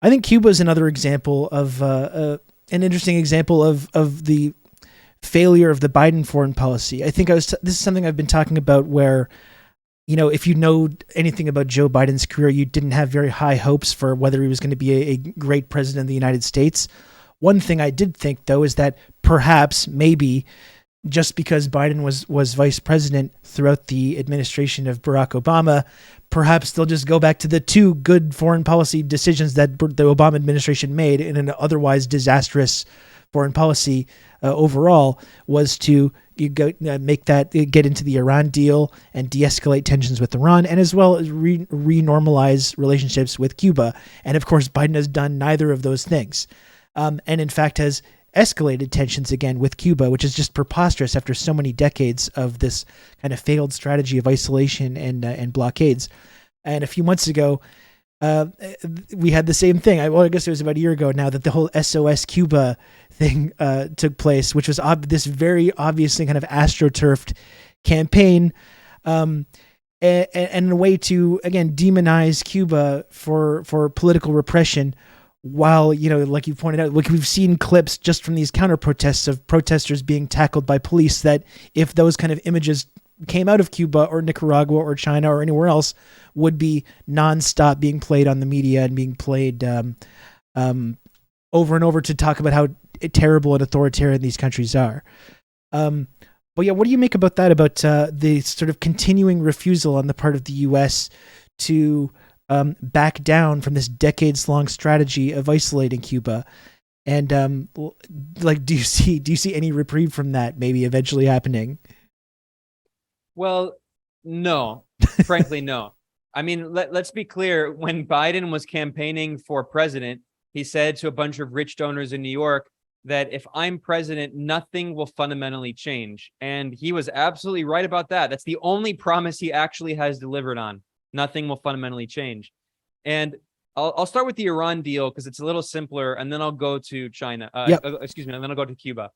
S1: I think Cuba is another example of an interesting example of the failure of the Biden foreign policy. I think this is something I've been talking about where, you know, if you know anything about Joe Biden's career, you didn't have very high hopes for whether he was going to be a great president of the United States. One thing I did think, though, is that perhaps maybe just because Biden was vice president throughout the administration of Barack Obama, perhaps they'll just go back to the two good foreign policy decisions that the Obama administration made in an otherwise disastrous foreign policy overall, was to get into the Iran deal and de-escalate tensions with Iran, and as well as re-normalize relationships with Cuba. And of course, Biden has done neither of those things, and in fact has escalated tensions again with Cuba, which is just preposterous after so many decades of this kind of failed strategy of isolation and blockades. And a few months ago, we had the same thing. I guess it was about a year ago now that the whole SOS Cuba thing took place, which was this very obviously kind of astroturfed campaign, and a way to, again, demonize Cuba for political repression. While, you know, like you pointed out, like we've seen clips just from these counter protests of protesters being tackled by police, that if those kind of images came out of Cuba or Nicaragua or China or anywhere else, would be nonstop being played on the media and being played over and over to talk about how terrible and authoritarian these countries are. But yeah, what do you make about that, about the sort of continuing refusal on the part of the U.S. to back down from this decades-long strategy of isolating Cuba? And like, do you see any reprieve from that maybe eventually happening?
S2: Well, no, frankly, no. I mean, let's be clear. When Biden was campaigning for president, he said to a bunch of rich donors in New York that if I'm president, nothing will fundamentally change. And he was absolutely right about that. That's the only promise he actually has delivered on. Nothing will fundamentally change. And I'll start with the Iran deal because it's a little simpler, and then I'll go to China. Excuse me, and then I'll go to Cuba.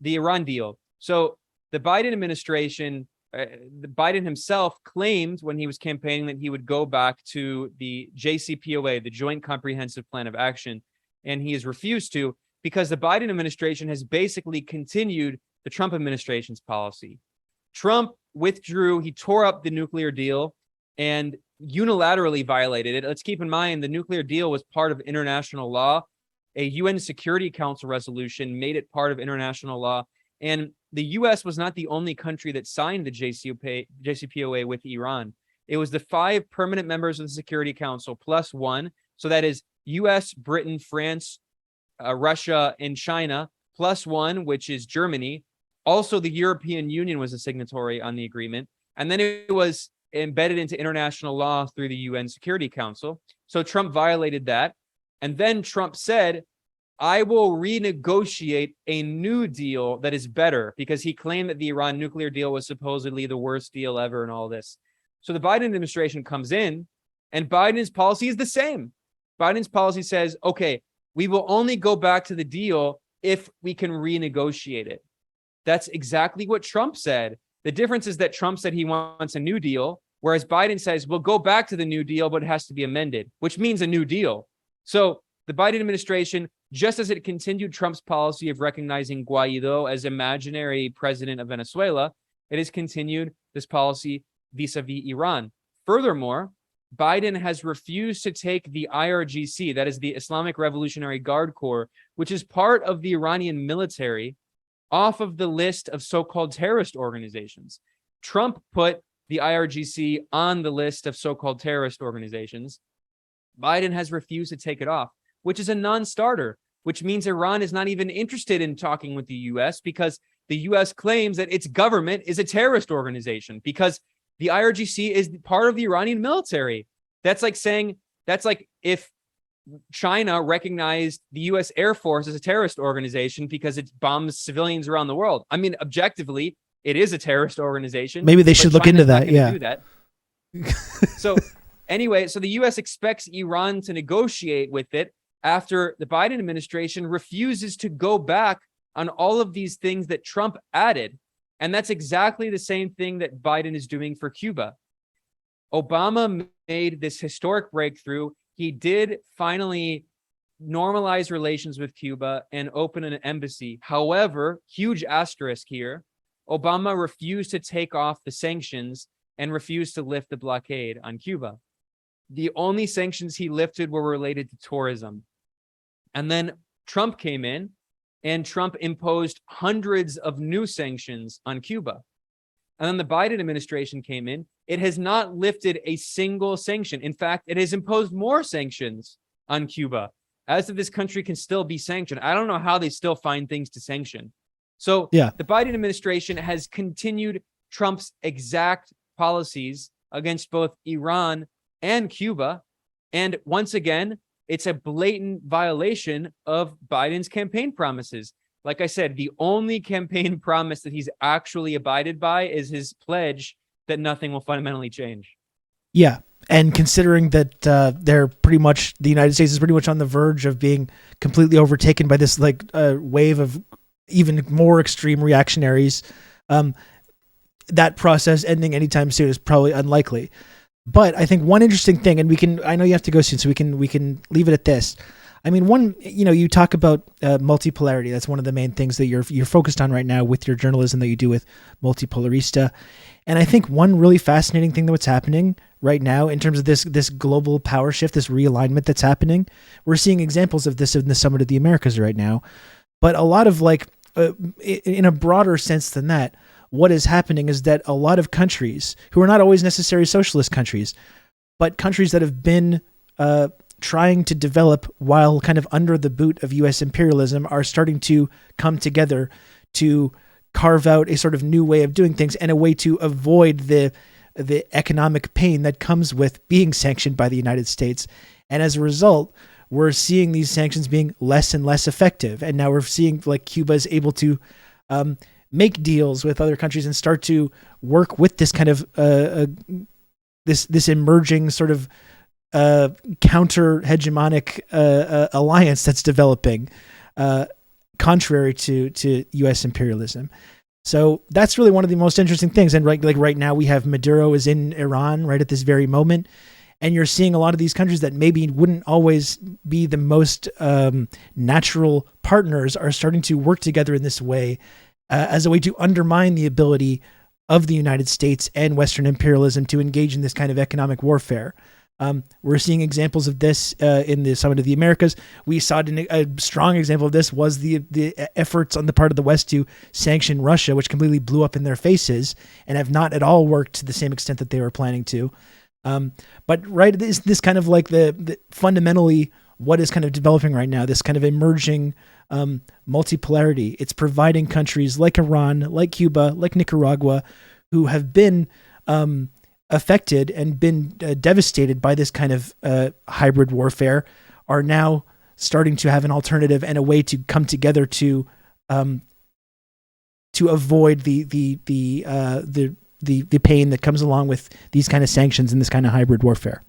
S2: The Iran deal. So the Biden administration Biden himself claimed when he was campaigning that he would go back to the JCPOA, the Joint Comprehensive Plan of Action, and he has refused to because the Biden administration has basically continued the Trump administration's policy. Trump withdrew, he tore up the nuclear deal and unilaterally violated it. Let's keep in mind the nuclear deal was part of international law. A UN Security Council resolution made it part of international law. And the US was not the only country that signed the JCPOA with Iran. It was the 5 permanent members of the Security Council plus 1. So that is US, Britain, France, Russia, and China, plus 1, which is Germany. Also, the European Union was a signatory on the agreement. And then it was embedded into international law through the UN Security Council. So Trump violated that. And then Trump said, I will renegotiate a new deal that is better, because he claimed that the Iran nuclear deal was supposedly the worst deal ever and all this. So the Biden administration comes in and Biden's policy is the same. Biden's policy says, okay, we will only go back to the deal if we can renegotiate it. That's exactly what Trump said. The difference is that Trump said he wants a new deal, whereas Biden says, we'll go back to the new deal, but it has to be amended, which means a new deal. So the Biden administration, just as it continued Trump's policy of recognizing Guaido as imaginary president of Venezuela, it has continued this policy vis-a-vis Iran. Furthermore, Biden has refused to take the IRGC, that is the Islamic Revolutionary Guard Corps, which is part of the Iranian military, off of the list of so-called terrorist organizations. Trump put the IRGC on the list of so-called terrorist organizations. Biden has refused to take it off, which is a non-starter, which means Iran is not even interested in talking with the U.S. because the U.S. claims that its government is a terrorist organization because the IRGC is part of the Iranian military. That's like saying, that's like if China recognized the U.S. Air Force as a terrorist organization because it bombs civilians around the world. I mean, objectively, it is a terrorist organization.
S1: Maybe they should look into that. Yeah.
S2: Do that. So anyway, so the U.S. expects Iran to negotiate with it after the Biden administration refuses to go back on all of these things that Trump added. And that's exactly the same thing that Biden is doing for Cuba. Obama made this historic breakthrough. He did finally normalize relations with Cuba and open an embassy. However, huge asterisk here, Obama refused to take off the sanctions and refused to lift the blockade on Cuba. The only sanctions he lifted were related to tourism. And then Trump came in and Trump imposed hundreds of new sanctions on Cuba. And then the Biden administration came in. It has not lifted a single sanction. In fact, it has imposed more sanctions on Cuba, as if this country can still be sanctioned. I don't know how they still find things to sanction. So the Biden administration has continued Trump's exact policies against both Iran and Cuba. And once again, it's a blatant violation of Biden's campaign promises. Like I said, the only campaign promise that he's actually abided by is his pledge that nothing will fundamentally change.
S1: Yeah. And considering that they're pretty much, the United States is pretty much on the verge of being completely overtaken by this like wave of even more extreme reactionaries, that process ending anytime soon is probably unlikely. But I think one interesting thing, and I know you have to go soon, so we can leave it at this. I mean, you talk about multipolarity. That's one of the main things that you're focused on right now with your journalism that you do with Multipolarista. And I think one really fascinating thing that's happening right now in terms of this global power shift, this realignment that's happening, we're seeing examples of this in the Summit of the Americas right now. But a lot of in a broader sense than that, what is happening is that a lot of countries who are not always necessarily socialist countries, but countries that have been trying to develop while kind of under the boot of U.S. imperialism are starting to come together to carve out a sort of new way of doing things and a way to avoid the economic pain that comes with being sanctioned by the United States. And as a result, we're seeing these sanctions being less and less effective. And now we're seeing like Cuba is able to make deals with other countries and start to work with this kind of this emerging sort of counter hegemonic alliance that's developing, contrary to U.S. imperialism. So that's really one of the most interesting things. And like right now, we have Maduro is in Iran right at this very moment, and you're seeing a lot of these countries that maybe wouldn't always be the most natural partners are starting to work together in this way as a way to undermine the ability of the United States and Western imperialism to engage in this kind of economic warfare. We're seeing examples of this in the Summit of the Americas. We saw a strong example of this was the efforts on the part of the West to sanction Russia, which completely blew up in their faces and have not at all worked to the same extent that they were planning to. But right, this kind of like the fundamentally what is kind of developing right now, this kind of emerging multipolarity. It's providing countries like Iran, like Cuba, like Nicaragua, who have been affected and been devastated by this kind of hybrid warfare, are now starting to have an alternative and a way to come together to avoid the pain that comes along with these kind of sanctions and this kind of hybrid warfare.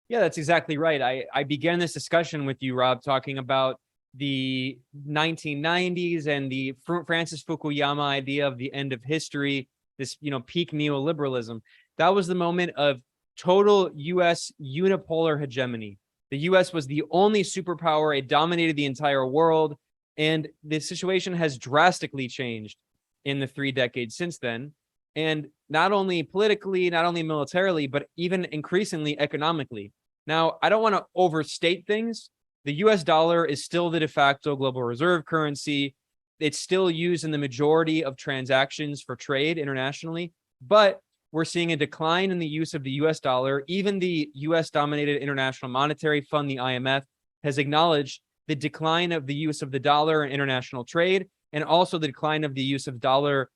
S2: Yeah, that's exactly right. I began this discussion with you, Rob, talking about the 1990s and the Francis Fukuyama idea of the end of history, this, peak neoliberalism. That was the moment of total U.S. unipolar hegemony. The U.S. was the only superpower. It dominated the entire world. And the situation has drastically changed in the 3 decades since then. And not only politically, not only militarily, but even increasingly economically. Now, I don't want to overstate things. The US dollar is still the de facto global reserve currency. It's still used in the majority of transactions for trade internationally, but we're seeing a decline in the use of the US dollar. Even the US dominated International Monetary Fund, the IMF, has acknowledged the decline of the use of the dollar in international trade, and also the decline of the use of dollar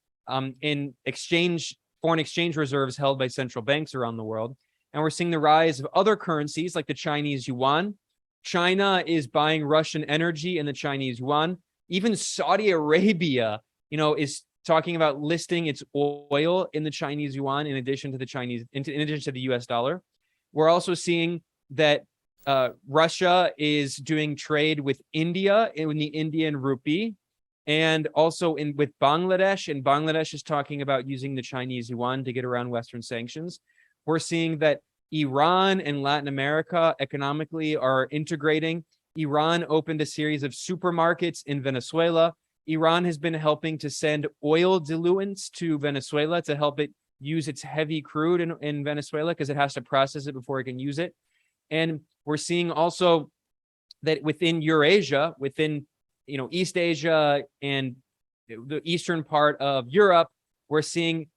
S2: in foreign exchange reserves held by central banks around the world. And we're seeing the rise of other currencies like the Chinese yuan. China is buying Russian energy in the Chinese yuan. Even Saudi Arabia, is talking about listing its oil in the Chinese yuan in addition to the US dollar. We're also seeing that Russia is doing trade with India in the Indian rupee, and also with Bangladesh. And Bangladesh is talking about using the Chinese yuan to get around Western sanctions. We're seeing that Iran and Latin America economically are integrating. Iran opened a series of supermarkets in Venezuela. Iran has been helping to send oil diluents to Venezuela to help it use its heavy crude in Venezuela, because it has to process it before it can use it. And we're seeing also that within Eurasia, within East Asia and the eastern part of Europe, we're seeing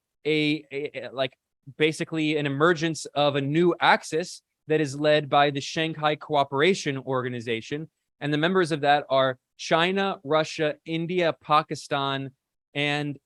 S2: basically an emergence of a new axis that is led by the Shanghai Cooperation Organization. And the members of that are China, Russia, India, Pakistan, and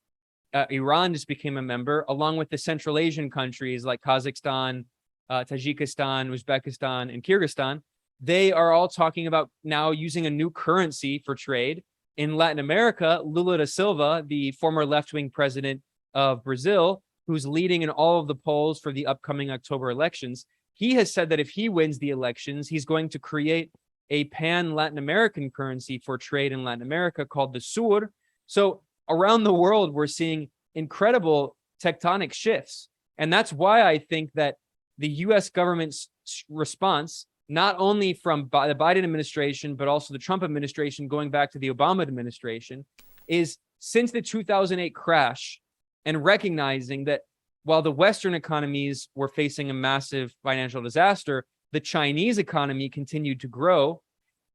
S2: Iran just became a member, along with the Central Asian countries like Kazakhstan, Tajikistan, Uzbekistan, and Kyrgyzstan. They are all talking about now using a new currency for trade. In Latin America, Lula da Silva, the former left-wing president of Brazil, who's leading in all of the polls for the upcoming October elections, he has said that if he wins the elections, he's going to create a pan-Latin American currency for trade in Latin America called the SUR. So around the world, we're seeing incredible tectonic shifts. And that's why I think that the US government's response, not only from the Biden administration, but also the Trump administration going back to the Obama administration, is since the 2008 crash, and recognizing that while the Western economies were facing a massive financial disaster, the Chinese economy continued to grow.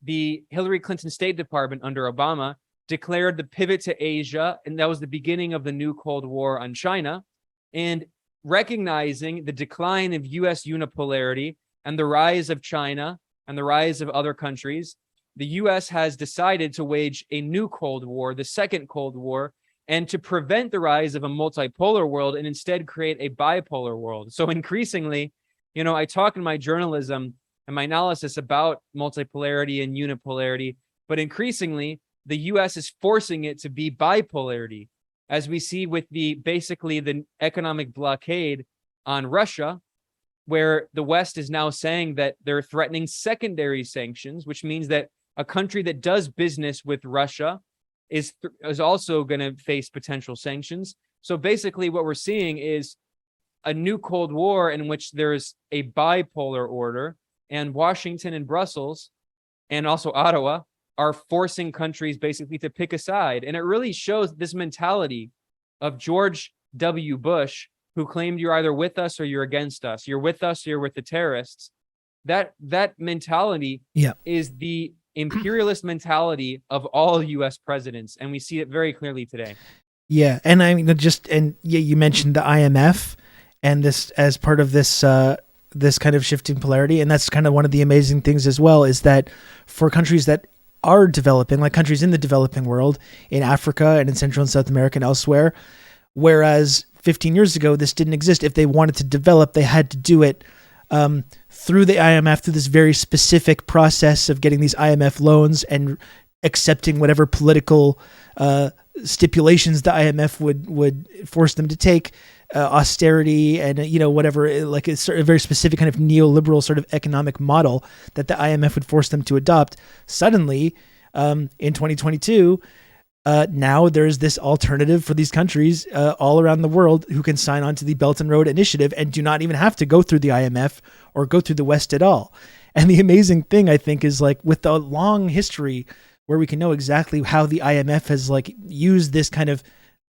S2: The Hillary Clinton State Department under Obama declared the pivot to Asia, and that was the beginning of the new Cold War on China. And recognizing the decline of US unipolarity and the rise of China and the rise of other countries, the US has decided to wage a new Cold War, the second Cold War, and to prevent the rise of a multipolar world and instead create a bipolar world. So increasingly, I talk in my journalism and my analysis about multipolarity and unipolarity, but increasingly, the US is forcing it to be bipolarity, as we see with basically the economic blockade on Russia, where the West is now saying that they're threatening secondary sanctions, which means that a country that does business with Russia is also going to face potential sanctions. So basically, what we're seeing is a new Cold War in which there's a bipolar order, and Washington and Brussels and also Ottawa are forcing countries basically to pick a side. And it really shows this mentality of George W. Bush, who claimed you're either with us or you're against us. You're with us or you're with the terrorists. That mentality is the imperialist mentality of all U.S. presidents, and we see it very clearly today.
S1: Yeah, and I mean, you mentioned the IMF, and this as part of this this kind of shifting polarity, and that's kind of one of the amazing things as well, is that for countries that are developing, like countries in the developing world, in Africa and in Central and South America and elsewhere, whereas 15 years ago this didn't exist. If they wanted to develop, they had to do it through the IMF, through this very specific process of getting these IMF loans and accepting whatever political stipulations the IMF would force them to take, austerity and whatever, like a sort of very specific kind of neoliberal sort of economic model that the IMF would force them to adopt. Suddenly, in 2022, now there's this alternative for these countries all around the world who can sign on to the Belt and Road Initiative and do not even have to go through the IMF or go through the West at all. And the amazing thing, I think, is like with the long history where we can know exactly how the IMF has like used this kind of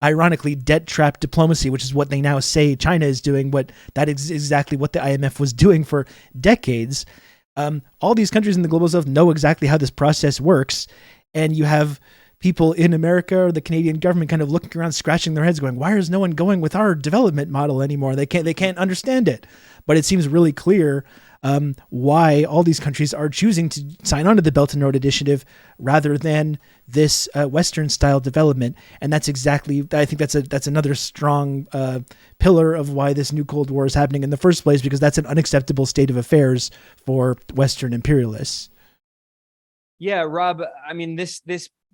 S1: ironically debt trap diplomacy, which is what they now say China is doing, but that is exactly what the IMF was doing for decades. All these countries in the global south know exactly how this process works. And you have people in America or the Canadian government kind of looking around, scratching their heads going, why is no one going with our development model anymore? They can't understand it. But it seems really clear why all these countries are choosing to sign on to the Belt and Road Initiative rather than this Western style development. And that's exactly, I think that's another strong pillar of why this new Cold War is happening in the first place, because that's an unacceptable state of affairs for Western imperialists.
S2: Yeah, Rob, I mean, this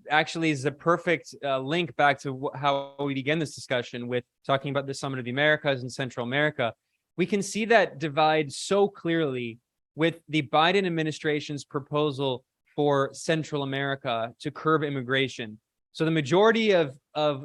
S2: actually is a perfect link back to how we began this discussion with talking about the Summit of the Americas and Central America. We can see that divide so clearly with the Biden administration's proposal for Central America to curb immigration. So the majority of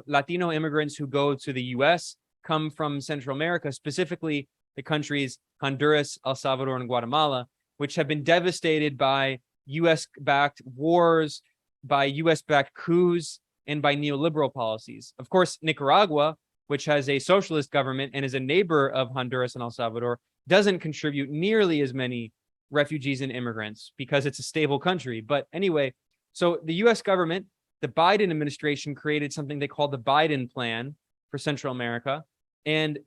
S2: Latino immigrants who go to the U.S. come from Central America, specifically the countries Honduras, El Salvador, and Guatemala, which have been devastated by U.S.-backed wars, by U.S.-backed coups, and by neoliberal policies. Of course, Nicaragua, which has a socialist government and is a neighbor of Honduras and El Salvador, doesn't contribute nearly as many refugees and immigrants because it's a stable country. But anyway, so the U.S. government, the Biden administration, created something they call the Biden Plan for Central America. And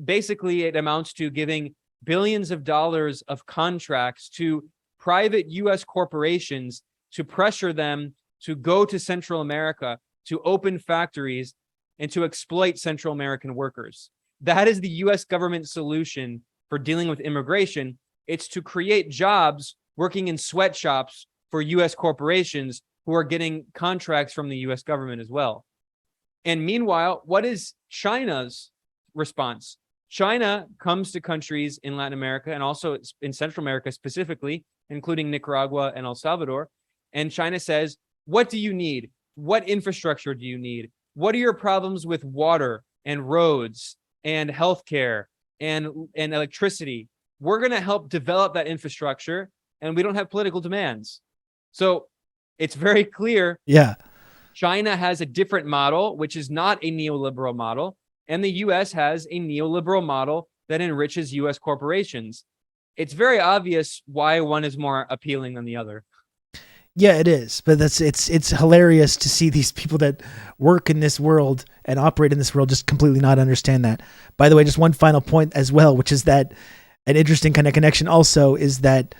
S2: basically it amounts to giving billions of dollars of contracts to private U.S. corporations to pressure them to go to Central America, to open factories, and to exploit Central American workers. That is the U.S. government solution for dealing with immigration. It's to create jobs working in sweatshops for U.S. corporations who are getting contracts from the U.S. government as well. And meanwhile, what is China's response? China comes to countries in Latin America and also in Central America specifically, including Nicaragua and El Salvador. And China says, what do you need? What infrastructure do you need? What are your problems with water and roads and healthcare and electricity? We're going to help develop that infrastructure, and we don't have political demands. So it's very clear.
S1: Yeah.
S2: China has a different model, which is not a neoliberal model, and the U.S. has a neoliberal model that enriches U.S. corporations. It's very obvious why one is more appealing than the other.
S1: Yeah, it is. But it's hilarious to see these people that work in this world and operate in this world just completely not understand that. By the way, just one final point as well, which is that an interesting kind of connection also is that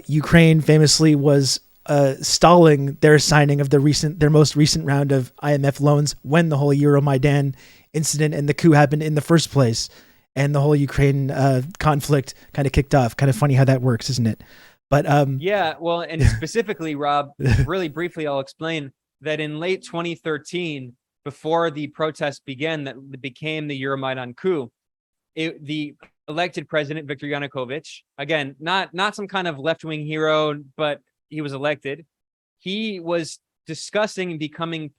S1: Ukraine famously was stalling their signing of their most recent round of IMF loans when the whole Euromaidan incident and the coup happened in the first place, and the whole Ukraine conflict kind of kicked off. Kind of funny how that works, isn't it? But
S2: yeah, well, and specifically, Rob, really briefly, I'll explain that in late 2013, before the protests began that became the Euromaidan coup, the elected president, Viktor Yanukovych, again, not some kind of left-wing hero, but he was elected. He was discussing becoming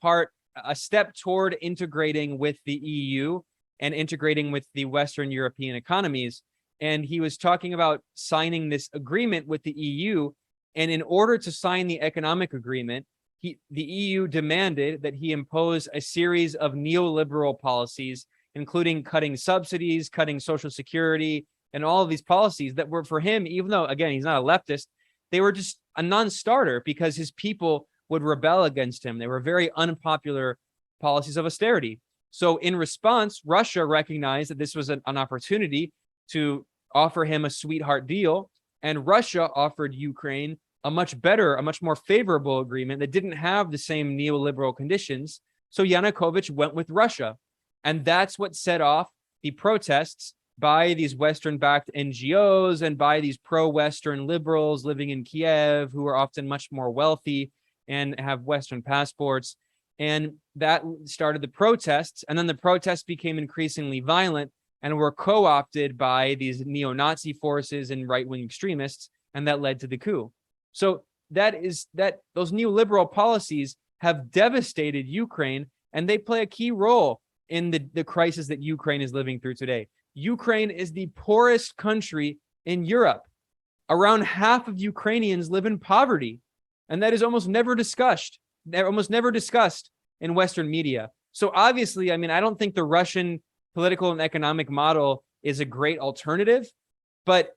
S2: a step toward integrating with the EU and integrating with the Western European economies. And he was talking about signing this agreement with the EU. And in order to sign the economic agreement, the EU demanded that he impose a series of neoliberal policies, including cutting subsidies, cutting Social Security, and all of these policies that were, for him, even though, again, he's not a leftist, they were just a non-starter because his people would rebel against him. They were very unpopular policies of austerity. So in response, Russia recognized that this was an opportunity to offer him a sweetheart deal, and Russia offered Ukraine a much better, a much more favorable agreement that didn't have the same neoliberal conditions. So Yanukovych went with Russia. And that's what set off the protests by these Western-backed NGOs and by these pro-Western liberals living in Kiev, who are often much more wealthy and have Western passports. And that started the protests. And then the protests became increasingly violent and were co-opted by these neo-Nazi forces and right-wing extremists. And that led to the coup. So those neoliberal policies have devastated Ukraine, and they play a key role in the crisis that Ukraine is living through today. Ukraine is the poorest country in Europe. Around half of Ukrainians live in poverty, and that is almost never discussed in Western media. So obviously, I mean, I don't think the Russian political and economic model is a great alternative, but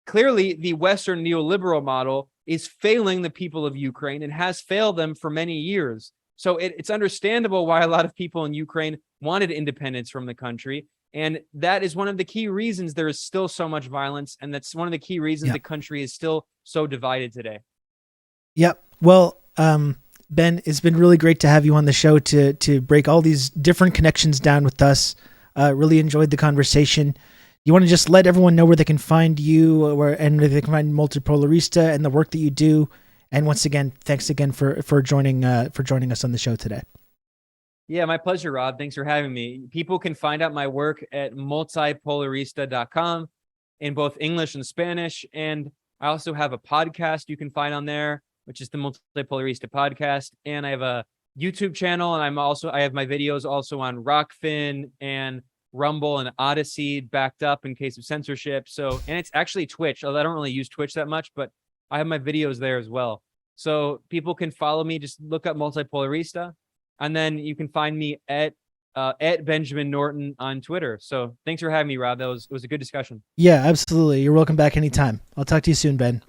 S2: clearly the Western neoliberal model is failing the people of Ukraine and has failed them for many years. So it's understandable why a lot of people in Ukraine wanted independence from the country. And that is one of the key reasons there is still so much violence. And that's one of the key reasons the country is still so divided today.
S1: Yep. Well, Ben, it's been really great to have you on the show to break all these different connections down with us. Really enjoyed the conversation. You want to just let everyone know where they can find you, and where they can find Multipolarista and the work that you do. And once again, thanks again for joining us on the show today.
S2: Yeah, my pleasure, Rob. Thanks for having me. People can find out my work at multipolarista.com in both English and Spanish. And I also have a podcast you can find on there, which is the Multipolarista podcast. And I have a YouTube channel, and I have my videos also on Rockfin and Rumble and Odyssey backed up in case of censorship. So, and it's actually Twitch, although I don't really use Twitch that much, but I have my videos there as well. So people can follow me. Just look up Multipolarista, and then you can find me at Benjamin Norton on Twitter. So thanks for having me, Rob. It was a good discussion.
S1: Yeah, absolutely. You're welcome back anytime. I'll talk to you soon, Ben.